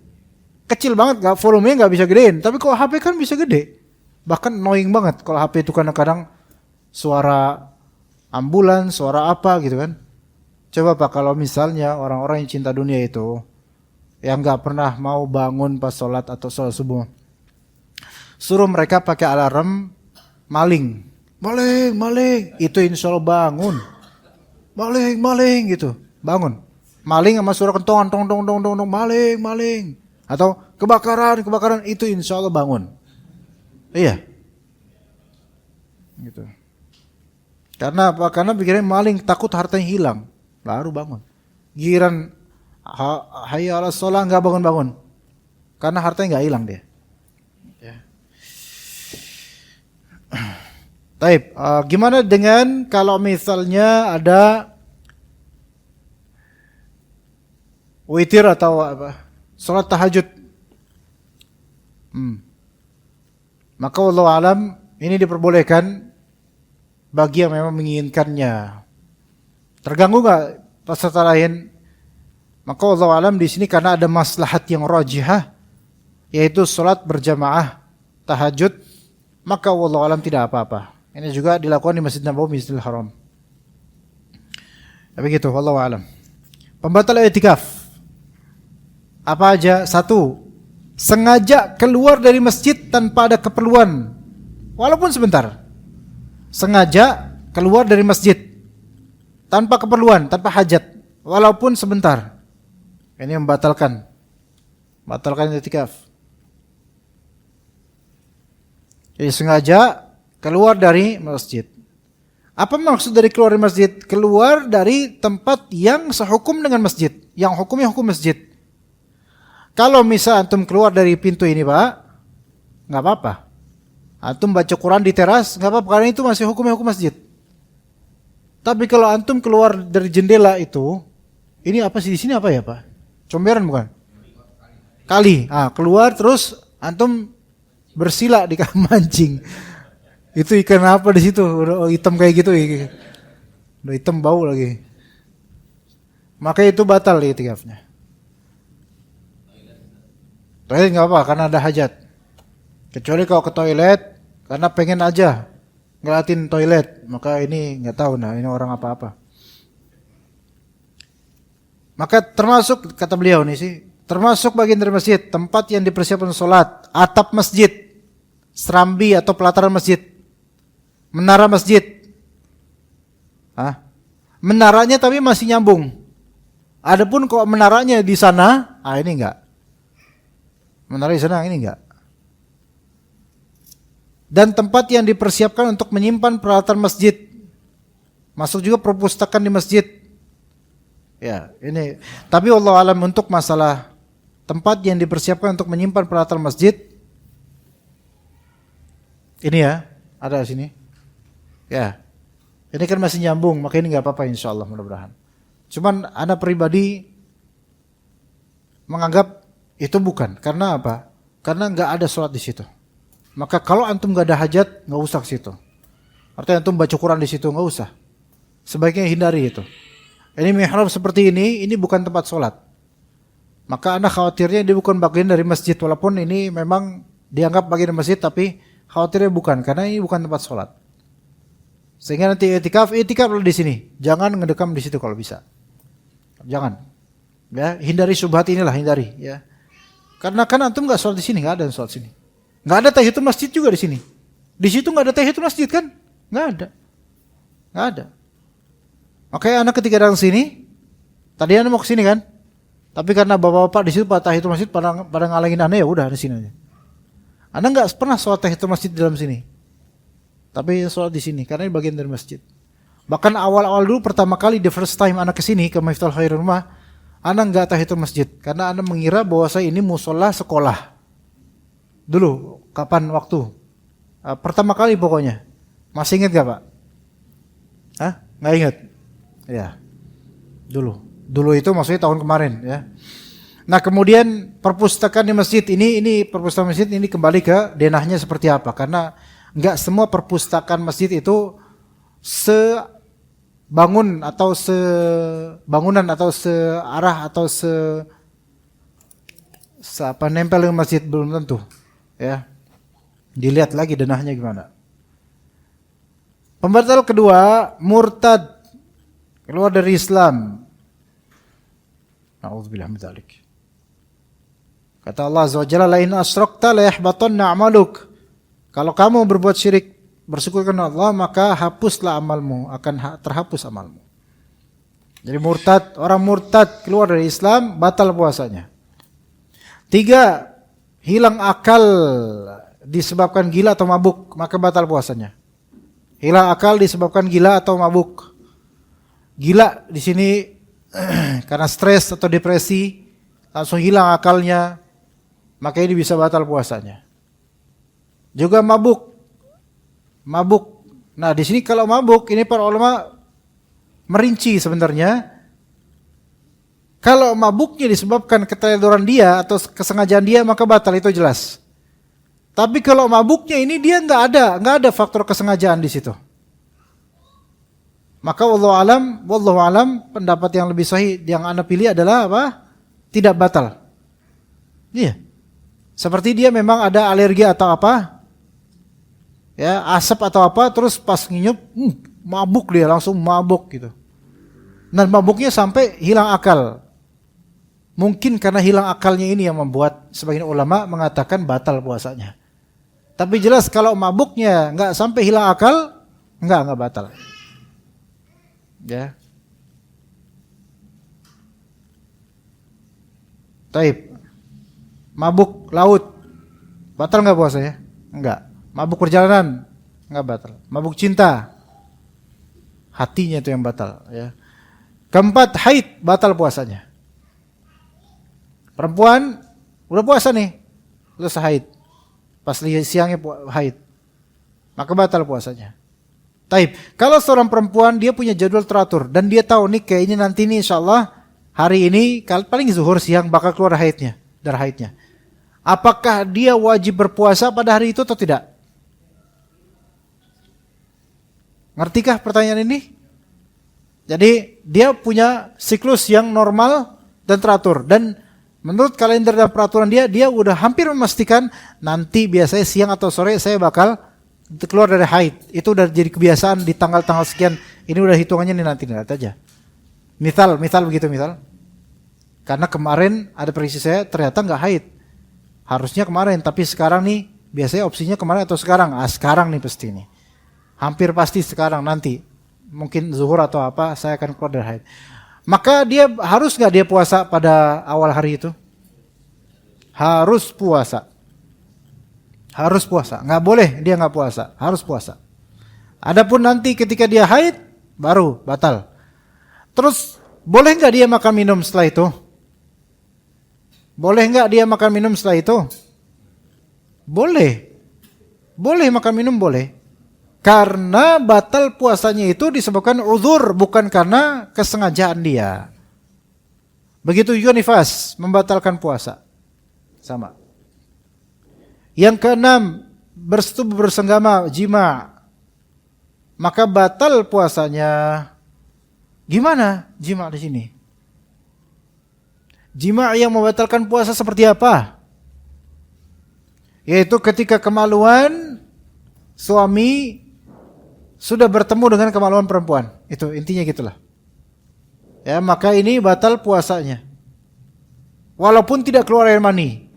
Kecil banget, volumenya nggak bisa gedein. Tapi kalau HP kan bisa gede. Bahkan annoying banget kalau HP itu kadang-kadang suara ambulans, suara apa gitu kan. Coba Pak kalau misalnya orang-orang yang cinta dunia itu yang nggak pernah mau bangun pas sholat atau sholat subuh. Suruh mereka pakai alarm maling, maling, itu insya Allah bangun. Maling gitu, bangun. Maling sama suara kentongan, tong, maling. Atau kebakaran, itu insya Allah bangun. Iya. Gitu. Karena apa? Karena pikiran maling, takut hartanya hilang, baru bangun. Giliran hayya 'alas shalah enggak bangun-bangun. Karena hartanya enggak hilang dia. Ya. Taib, gimana dengan kalau misalnya ada witir atau apa? Salat tahajud. Maka wallahu alam ini diperbolehkan bagi yang memang menginginkannya. Terganggu enggak peserta lain? Maka wallahu alam di sini karena ada maslahat yang rajihah, yaitu salat berjamaah tahajud, maka wallahu alam tidak apa-apa. Ini juga dilakukan di Masjid Nabawi, Masjidil Haram. Tapi gitu, wallahu alam. Pembatal i'tikaf apa aja? 1. Sengaja keluar dari masjid tanpa ada keperluan, walaupun sebentar. Sengaja keluar dari masjid tanpa keperluan, tanpa hajat, walaupun sebentar. Ini membatalkan i'tikaf. Jadi sengaja keluar dari masjid. Apa maksud dari keluar dari masjid? Keluar dari tempat yang sehukum dengan masjid, yang hukumnya hukum masjid. Kalau misal antum keluar dari pintu ini, Pak, nggak apa-apa. Antum baca Quran di teras, nggak apa-apa, karena itu masih hukumnya hukum masjid. Tapi kalau antum keluar dari jendela itu, ini apa sih di sini apa ya, Pak? Comberan bukan? Kali. Keluar terus antum bersila di kamar mancing. Itu ikan apa di situ? Udah hitam kayak gitu. Udah hitam bau lagi. Maka itu batal i'tikafnya. Toilet enggak apa karena ada hajat. Kecuali kalau ke toilet karena pengen aja ngeliatin toilet, maka ini enggak tahu ini orang apa-apa. Maka termasuk kata beliau nih sih, termasuk bagian dari masjid, tempat yang dipersiapkan salat, atap masjid, serambi atau pelataran masjid, menara masjid. Menaranya tapi masih nyambung. Adapun kalau menaranya di sana, ini enggak. Menara di sana ini enggak. Dan tempat yang dipersiapkan untuk menyimpan peralatan masjid. Masuk juga perpustakaan di masjid. Ya, ini. Tapi wallahu alam untuk masalah tempat yang dipersiapkan untuk menyimpan peralatan masjid. Ini ya, ada di sini. Ya. Ini kan masih nyambung, maka ini enggak apa-apa insyaallah mudah-mudahan. Cuman ana pribadi menganggap itu bukan. Karena apa? Karena enggak ada sholat di situ. Maka kalau antum enggak ada hajat, enggak usah ke situ. Artinya antum baca Quran di situ enggak usah. Sebaiknya hindari itu. Ini mihrab seperti ini bukan tempat sholat. Maka anda khawatirnya dia bukan bagian dari masjid, walaupun ini memang dianggap bagian dari masjid, tapi khawatirnya bukan, karena ini bukan tempat sholat. Sehingga nanti i'tikaf di sini. Jangan ngedekam di situ kalau bisa. Jangan. Ya, hindari syubhat inilah, hindari. Ya. Karena kan antum nggak sholat di sini, nggak ada sholat sini. Nggak ada tahiyatul masjid juga di sini. Di situ nggak ada tahiyatul masjid kan? Nggak ada. Makanya anak ketika datang sini, tadi anak mau ke sini kan? Tapi karena bapak-bapak di situ tahiyatul masjid pada ngalangin anak, ya udah di sini aja. Anak nggak pernah sholat tahiyatul masjid di dalam sini. Tapi sholat di sini karena ini bagian dari masjid. Bahkan awal-awal dulu pertama kali the first time anak ke sini ke Miftahul Khairul Rumah, anak nggak tahiyatul masjid karena anak mengira bahwa saya ini musola sekolah. Dulu kapan waktu? Pertama kali pokoknya. Masih ingat gak Pak? Nggak ingat? Ya. Dulu itu maksudnya tahun kemarin ya. Nah kemudian perpustakaan di masjid ini perpustakaan masjid ini kembali ke denahnya seperti apa? Karena nggak semua perpustakaan masjid itu sebangunan atau searah atau nempel dengan masjid, belum tentu. Ya, dilihat lagi denahnya gimana. Pembatal kedua, murtad, keluar dari Islam. Nauzubillah min dzalik. Kata Allah Azza wa Jalla, "La in asyrakta la yahbatanna 'amaluk." Kalau kamu berbuat syirik, bersekutukan Allah, maka hapuslah amalmu, akan terhapus amalmu. Jadi murtad, orang murtad keluar dari Islam, batal puasanya. 3, hilang akal disebabkan gila atau mabuk, maka batal puasanya. Hilang akal disebabkan gila atau mabuk. Gila di sini karena stres atau depresi, langsung hilang akalnya, maka ini bisa batal puasanya. Juga mabuk. Mabuk. Nah, di sini kalau mabuk, ini para ulama merinci sebenarnya. Kalau mabuknya disebabkan keteledoran dia atau kesengajaan dia, maka batal, itu jelas. Tapi kalau mabuknya ini dia nggak ada faktor kesengajaan di situ. Maka wallahu alam, pendapat yang lebih sahih yang Anda pilih adalah apa? Tidak batal. Iya. Seperti dia memang ada alergi atau apa? Ya, asap atau apa, terus pas nginyup, mabuk dia, langsung mabuk gitu. Dan mabuknya sampai hilang akal. Mungkin karena hilang akalnya ini yang membuat sebagian ulama mengatakan batal puasanya. Tapi jelas kalau mabuknya nggak sampai hilang akal, nggak batal. Ya. Taib. Mabuk laut, batal nggak puasanya? Enggak. Mabuk perjalanan, nggak batal. Mabuk cinta, hatinya itu yang batal. Ya. Keempat, haid, batal puasanya. Perempuan udah puasa nih, selesai haid. Pas siangnya haid, maka batal puasanya. Taib. Kalau seorang perempuan dia punya jadwal teratur dan dia tahu nih kayaknya nanti nih insyaallah hari ini paling zuhur siang bakal keluar haidnya, darah haidnya. Apakah dia wajib berpuasa pada hari itu atau tidak? Ngertikah pertanyaan ini? Jadi dia punya siklus yang normal dan teratur, dan menurut kalender dan peraturan dia udah hampir memastikan nanti biasanya siang atau sore saya bakal keluar dari haid. Itu udah jadi kebiasaan di tanggal-tanggal sekian. Ini udah hitungannya nih nanti, lihat aja. Misal begitu. Karena kemarin ada prediksi saya ternyata nggak haid. Harusnya kemarin, tapi sekarang nih biasanya opsinya kemarin atau sekarang. Sekarang nih pasti nih. Hampir pasti sekarang, nanti. Mungkin zuhur atau apa, saya akan keluar dari haid. Maka dia harus nggak dia puasa pada awal hari itu? Harus puasa. Harus puasa. Nggak boleh dia nggak puasa. Harus puasa. Adapun nanti ketika dia haid, baru batal. Terus boleh nggak dia makan minum setelah itu? Boleh nggak dia makan minum setelah itu? Boleh. Boleh makan minum, boleh. Karena batal puasanya itu disebabkan uzur, bukan karena kesengajaan dia. Begitu juga nifas, membatalkan puasa. Sama. Yang keenam, bersetubuh bersenggama, jima. Maka batal puasanya. Gimana jima di sini? Jima yang membatalkan puasa seperti apa? Yaitu ketika kemaluan suami sudah bertemu dengan kemaluan perempuan. Itu intinya gitulah. Ya, maka ini batal puasanya. Walaupun tidak keluar air mani.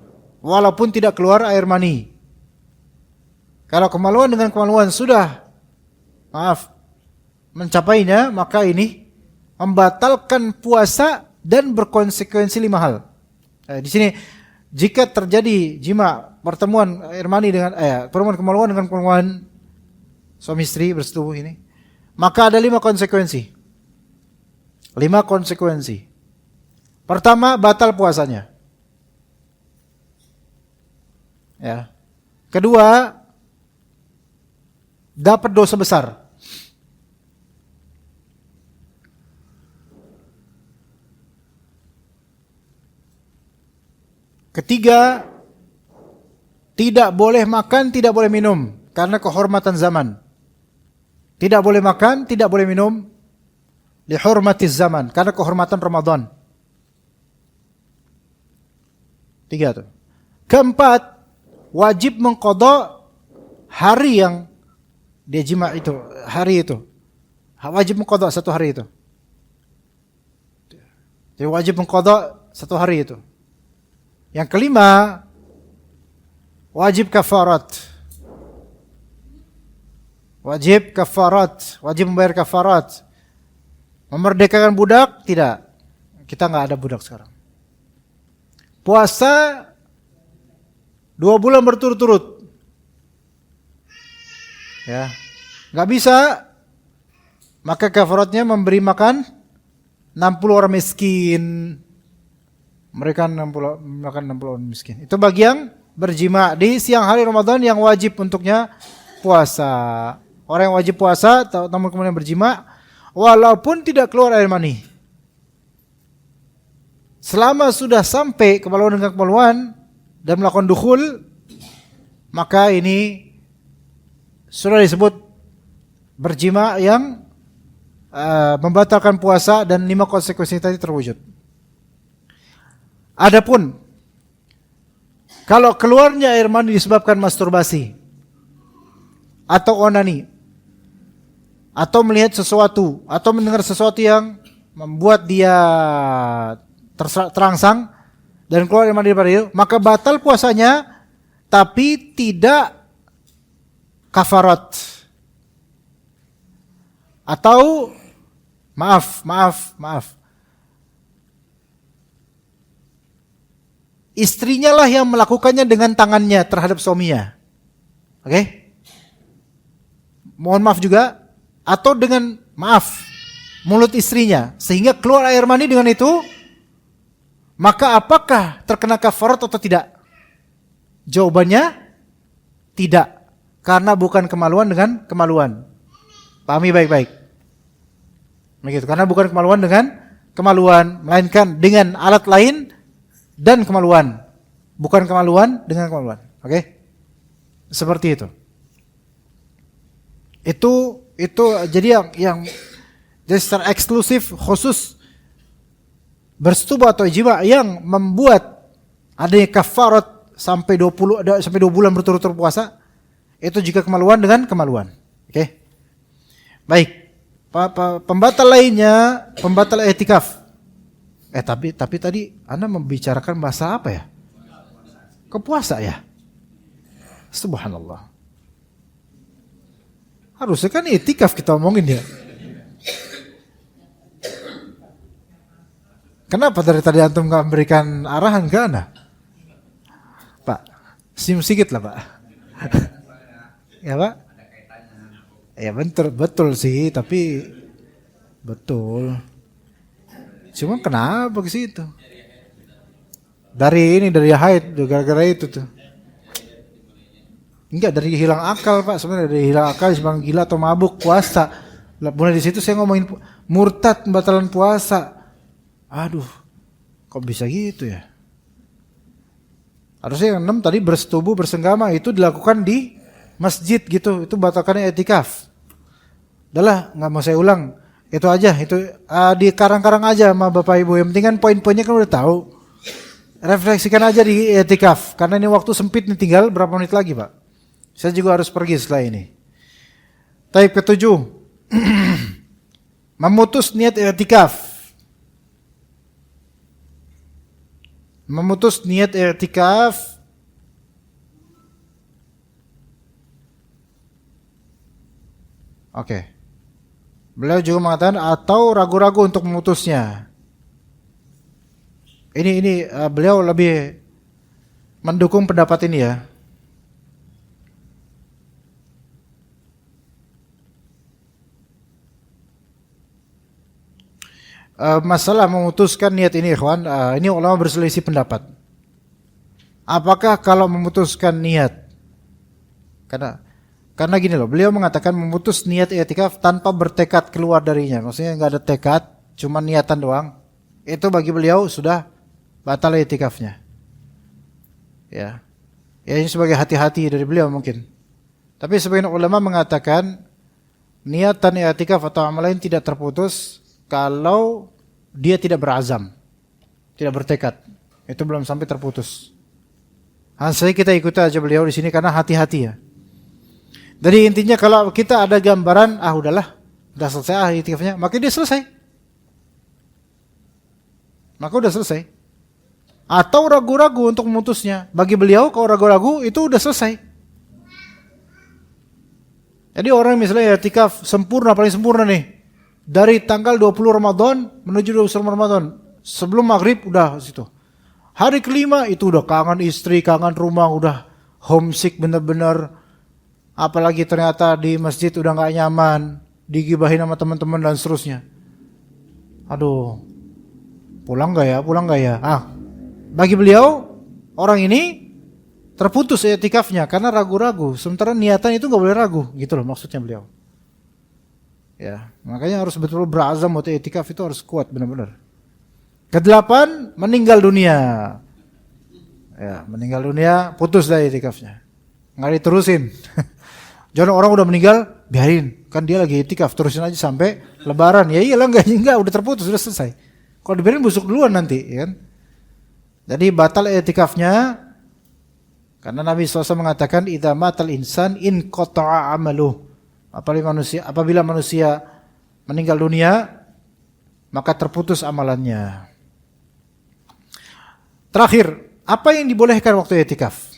Kalau kemaluan dengan kemaluan sudah mencapainya, maka ini membatalkan puasa dan berkonsekuensi 5 hal. Di sini jika terjadi jima, pertemuan air mani dengan pertemuan kemaluan dengan kemaluan suami istri bersetubuh ini, maka ada 5 konsekuensi. 5 konsekuensi. Pertama, batal puasanya. Ya. Kedua, dapat dosa besar. Ketiga, tidak boleh makan, tidak boleh minum karena kehormatan zaman. Tidak boleh makan, tidak boleh minum lihurmatiz zaman, karena kehormatan Ramadan. 3 tuh. Keempat, wajib mengqadha hari yang dia jima itu, hari itu. Wajib mengqadha 1 hari itu. Jadi wajib mengqadha 1 hari itu. Yang kelima, wajib kafarat. Wajib kafarat, wajib membayar kafarat. Memerdekakan budak? Tidak. Kita nggak ada budak sekarang. Puasa 2 bulan berturut-turut. Ya, nggak bisa. Maka kafaratnya memberi makan 60 orang miskin. Mereka makan 60 orang miskin. Itu bagi yang berjima di siang hari Ramadan yang wajib untuknya puasa. Orang yang wajib puasa namun kemudian berjima walaupun tidak keluar air mani. Selama sudah sampai kemaluan dengan kemaluan dan melakukan dukhul, maka ini sudah disebut berjima yang membatalkan puasa dan 5 konsekuensi tadi terwujud. Adapun kalau keluarnya air mani disebabkan masturbasi atau onani atau melihat sesuatu atau mendengar sesuatu yang membuat dia terangsang dan keluar air mani daripada itu, maka batal puasanya tapi tidak kafarat. Atau maaf. Istrinya lah yang melakukannya dengan tangannya terhadap suaminya. Oke? Mohon maaf juga. Atau dengan mulut istrinya. Sehingga keluar air mani dengan itu. Maka apakah terkena kafarat atau tidak? Jawabannya tidak. Karena bukan kemaluan dengan kemaluan. Pahami baik-baik. Begitu. Karena bukan kemaluan dengan kemaluan, melainkan dengan alat lain dan kemaluan. Bukan kemaluan dengan kemaluan. Oke? Seperti itu. Itu jadi yang jadi secara eksklusif khusus bersetubuh atau ijma yang membuat adanya kafarat sampai 2 bulan berturut-turut puasa itu jika kemaluan dengan kemaluan. Oke? Baik. Pembatal lainnya, pembatal i'tikaf. Tapi tadi Anda membicarakan masalah apa ya? Kepuasa ya? Subhanallah. Harusnya kan i'tikaf kita omongin ya. Kenapa dari tadi antum nggak memberikan arahan ke Anda? Pak, senyum sedikit lah Pak. Ya Pak? Ya betul sih, tapi betul. Cuma kenapa ke situ? Dari haid, gara-gara itu tuh. Enggak, dari hilang akal Pak, sebenarnya dari hilang akal sebang gila atau mabuk puasa. Mulai di situ saya ngomongin murtad pembatalan puasa. Aduh, kok bisa gitu ya? Harusnya yang 6 tadi bersetubuh bersenggama itu dilakukan di masjid gitu, itu batalkannya i'tikaf. Udahlah, nggak mau saya ulang. Itu aja, itu di karang-karang aja sama Bapak Ibu. Yang penting kan poin-poinnya kan udah tahu. Refleksikan aja di i'tikaf. Karena ini waktu sempit nih, tinggal berapa menit lagi Pak. Saya juga harus pergi setelah ini. Taib ke-7. Memutus niat i'tikaf. Memutus niat i'tikaf. Oke. Beliau juga mengatakan atau ragu-ragu untuk memutusnya. Ini beliau lebih mendukung pendapat ini ya. Masalah memutuskan niat ini ikhwan, ini ulama berselisih pendapat. Apakah kalau memutuskan niat, karena gini loh, beliau mengatakan memutus niat i'tikaf tanpa bertekad keluar darinya. Maksudnya nggak ada tekad, cuma niatan doang. Itu bagi beliau sudah batal i'tikafnya. Ya ini sebagai hati-hati dari beliau mungkin. Tapi sebagian ulama mengatakan niatan i'tikaf atau amal lain tidak terputus kalau dia tidak berazam, tidak bertekad. Itu belum sampai terputus. Saya kita ikuti aja beliau di sini karena hati-hati ya. Jadi intinya kalau kita ada gambaran, udahlah, udah selesai i'tikafnya, maka dia selesai. Maka udah selesai. atau ragu-ragu untuk memutusnya. Bagi beliau kalau ragu-ragu itu udah selesai. Jadi orang misalnya i'tikaf sempurna, paling sempurna nih, dari tanggal 20 Ramadan menuju 21 Ramadan, sebelum maghrib udah situ. Hari kelima itu udah kangen istri, kangen rumah, udah homesick bener-bener. Apalagi ternyata di masjid udah gak nyaman, digibahin sama teman-teman dan seterusnya. Aduh, pulang gak ya? Bagi beliau, orang ini terputus i'tikafnya karena ragu-ragu. Sementara niatan itu gak boleh ragu, gitu loh maksudnya beliau. Ya, makanya harus betul-betul berazam buat i'tikaf itu harus kuat benar-benar. Kedelapan, meninggal dunia. Ya, meninggal dunia, putus dari i'tikafnya. Nggak diterusin. Jangan orang udah meninggal, biarin. Kan dia lagi i'tikaf, terusin aja sampai lebaran. Ya iyalah, enggak, udah terputus, udah selesai. Kalau dibiarin busuk duluan nanti, ya kan? Jadi batal i'tikafnya, karena Nabi SAW mengatakan, idza matal insan in qata'a amaluh. Apabila manusia meninggal dunia, maka terputus amalannya. Terakhir, apa yang dibolehkan waktu i'tikaf?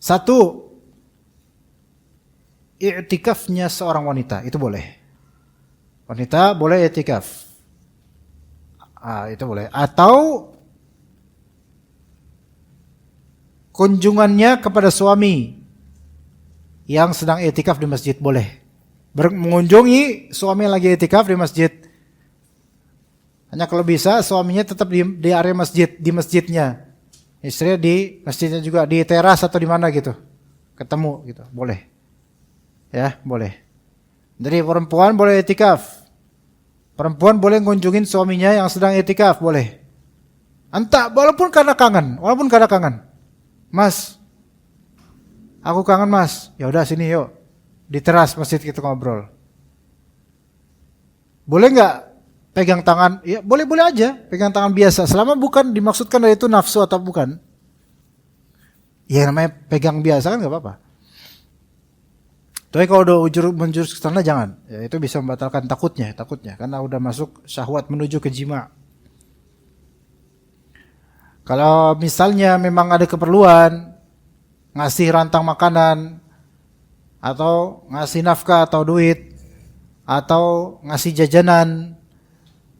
1, i'tikafnya seorang wanita, itu boleh. Wanita boleh i'tikaf. Itu boleh. Atau kunjungannya kepada suami yang sedang i'tikaf di masjid, boleh. Mengunjungi suami yang lagi i'tikaf di masjid. Hanya kalau bisa suaminya tetap di area masjid, di masjidnya. Istrinya di masjidnya juga, di teras atau di mana gitu. Ketemu gitu, boleh. Ya, boleh. Jadi perempuan boleh i'tikaf. Perempuan boleh ngunjungin suaminya yang sedang i'tikaf, boleh. Entah, walaupun karena kangen. Mas, aku kangen mas. Ya udah sini yuk. Di teras masjid kita ngobrol. Boleh nggak pegang tangan? Ya boleh aja, pegang tangan biasa. Selama bukan dimaksudkan dari itu nafsu atau bukan. Ya namanya pegang biasa kan nggak apa-apa. Tapi kalau udah menjurus ke sana jangan. Ya, itu bisa membatalkan takutnya, karena udah masuk syahwat menuju ke jima. Kalau misalnya memang ada keperluan ngasih rantang makanan atau ngasih nafkah atau duit atau ngasih jajanan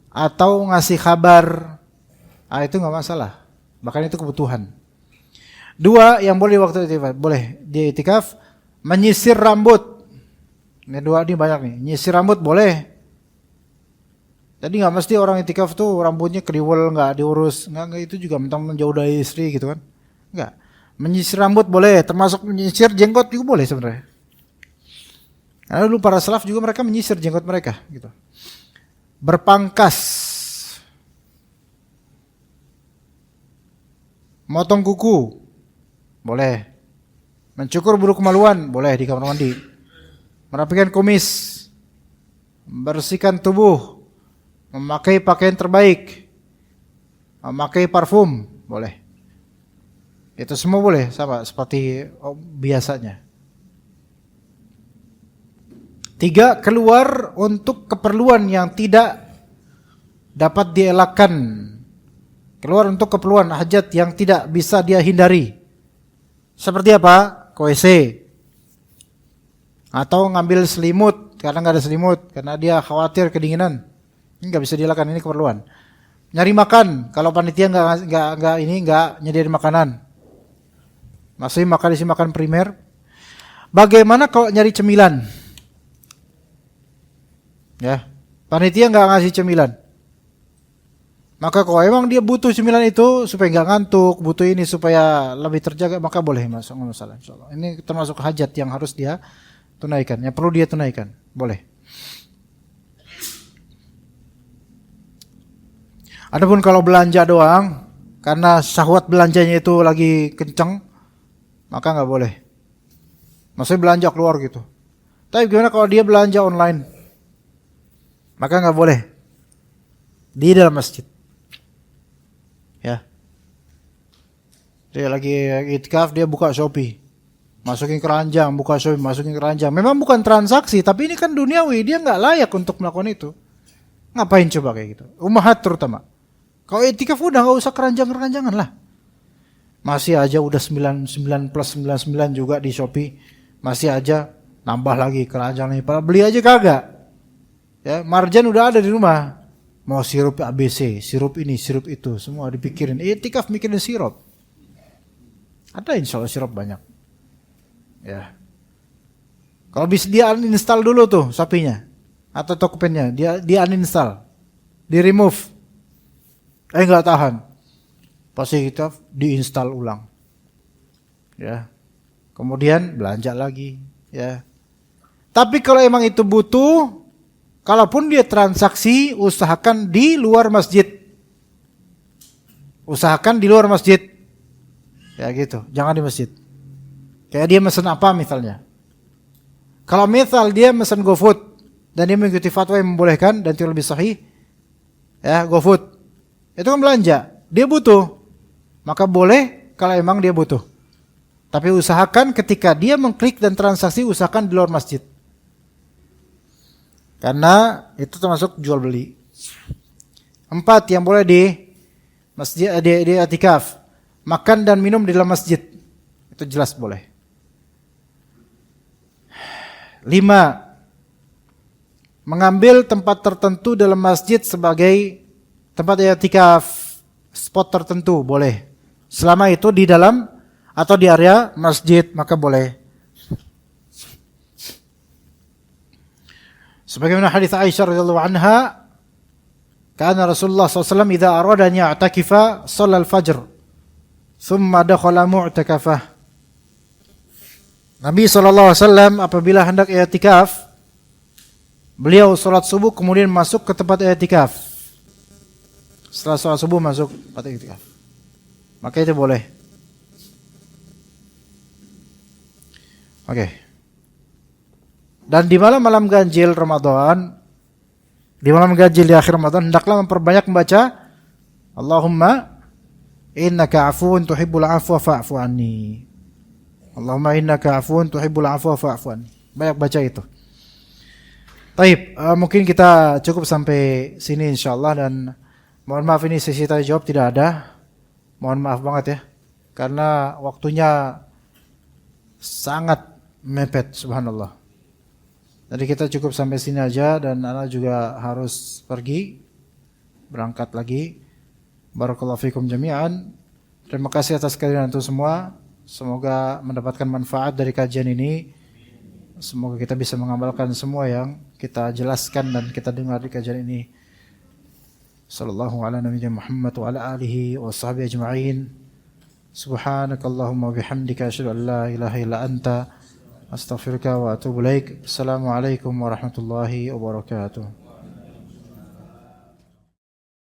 atau ngasih kabar, itu nggak masalah. Bahkan itu kebutuhan. 2 yang boleh waktu i'tikaf, boleh di i'tikaf, menyisir rambut. Ini 2 ini banyak nih. Nyisir rambut boleh. Jadi nggak mesti orang i'tikaf tuh rambutnya kriwel, nggak diurus, nggak itu juga mentang menjauh dari istri gitu kan? Nggak. Menyisir rambut boleh, termasuk menyisir jenggot juga boleh sebenarnya. Karena dulu para salaf juga mereka menyisir jenggot mereka gitu. Berpangkas, motong kuku boleh, mencukur bulu kemaluan boleh di kamar mandi, merapikan kumis, membersihkan tubuh, memakai pakaian terbaik, memakai parfum boleh. Itu semua boleh sama seperti biasanya. 3, keluar untuk keperluan yang tidak dapat dielakkan. Keluar untuk keperluan hajat yang tidak bisa dia hindari. Seperti apa? Ke WC. Atau ngambil selimut karena nggak ada selimut, karena dia khawatir kedinginan. Ini nggak bisa dielakkan, ini keperluan. Nyari makan, kalau panitia nggak nyediain makanan. Masih makan isi makan primer. Bagaimana kalau nyari cemilan? Ya, panitia nggak ngasih cemilan. Maka kalau emang dia butuh cemilan itu supaya nggak ngantuk, butuh ini supaya lebih terjaga, maka boleh masuk, nggak masalah. Insyaallah. Ini termasuk hajat yang harus dia tunaikan, yang perlu dia tunaikan, boleh. Adapun kalau belanja doang, karena syahwat belanjanya itu lagi kenceng, maka nggak boleh. Maksudnya belanja keluar gitu. Tapi gimana kalau dia belanja online? Maka nggak boleh di dalam masjid. Ya, dia lagi i'tikaf, dia buka Shopee, masukin keranjang, buka Shopee, masukin keranjang. Memang bukan transaksi, tapi ini kan duniawi, dia nggak layak untuk melakukan itu. Ngapain coba kayak gitu? Ummahat terutama. Kalau i'tikaf udah nggak usah keranjang-keranjangan lah. Masih aja udah 99 plus 99 juga di Shopee. Masih aja nambah lagi keranjang nih. Beli aja kagak. Ya, marjan udah ada di rumah. Mau sirup ABC, sirup ini, sirup itu, semua dipikirin. I'tikaf mikirin sirup. Ada insya Allah sirup banyak. Ya. Kalau bisa dia uninstall dulu tuh Shopee-nya atau Tokopedia, dia uninstall, di remove. Nggak tahan. Pasti kita diinstal ulang. Ya. Kemudian belanja lagi, ya. Tapi kalau emang itu butuh, kalaupun dia transaksi, usahakan di luar masjid. Usahakan di luar masjid. Ya gitu, jangan di masjid. Kayak dia mesen apa misalnya. Kalau misal dia mesen GoFood dan dia mengikuti fatwa yang membolehkan dan itu lebih sahih, ya GoFood. Itu kan belanja, dia butuh. Maka boleh kalau emang dia butuh. Tapi usahakan ketika dia mengklik dan transaksi, usahakan di luar masjid. Karena itu termasuk jual beli. 4 yang boleh di masjid, di i'tikaf, makan dan minum di dalam masjid. Itu jelas boleh. 5. Mengambil tempat tertentu dalam masjid sebagai tempat i'tikaf, spot tertentu boleh. Selama itu di dalam atau di area masjid maka boleh. Sebagaimana hadis Aisyah radhiyallahu anha, kana Rasulullah SAW idza arada an ya'takifa shalla al-fajr thumma dakhala mu'takafah. Nabi SAW apabila hendak i'tikaf, beliau salat subuh kemudian masuk ke tempat i'tikaf. Setelah salat subuh masuk tempat i'tikaf. Maka itu boleh. Oke. Dan di malam-malam ganjil Ramadan, di malam ganjil di akhir Ramadan, hendaklah memperbanyak membaca Allahumma innaka afuwun tuhibbul afwa fa'fu anni. Allahumma innaka afuwun tuhibbul afwa fa'fu anni. Banyak baca itu. Taib, mungkin kita cukup sampai sini insyaallah, dan mohon maaf ini sesi tanya jawab tidak ada. Mohon maaf banget ya. Karena waktunya sangat mepet, subhanallah. Jadi kita cukup sampai sini aja, dan ana juga harus pergi, berangkat lagi. Barakallahu fikum jami'an. Terima kasih atas kehadiran antum semua. Semoga mendapatkan manfaat dari kajian ini. Semoga kita bisa mengamalkan semua yang kita jelaskan dan kita dengar di kajian ini. Sallallahu ala nabiyina Muhammad wa ala alihi wa sahbihi ajma'in. Subhanakallahumma bihamdika asyhadu an la ilaha illa anta astaghfiruka wa atubu ilaik. Assalamualaikum warahmatullahi wabarakatuh.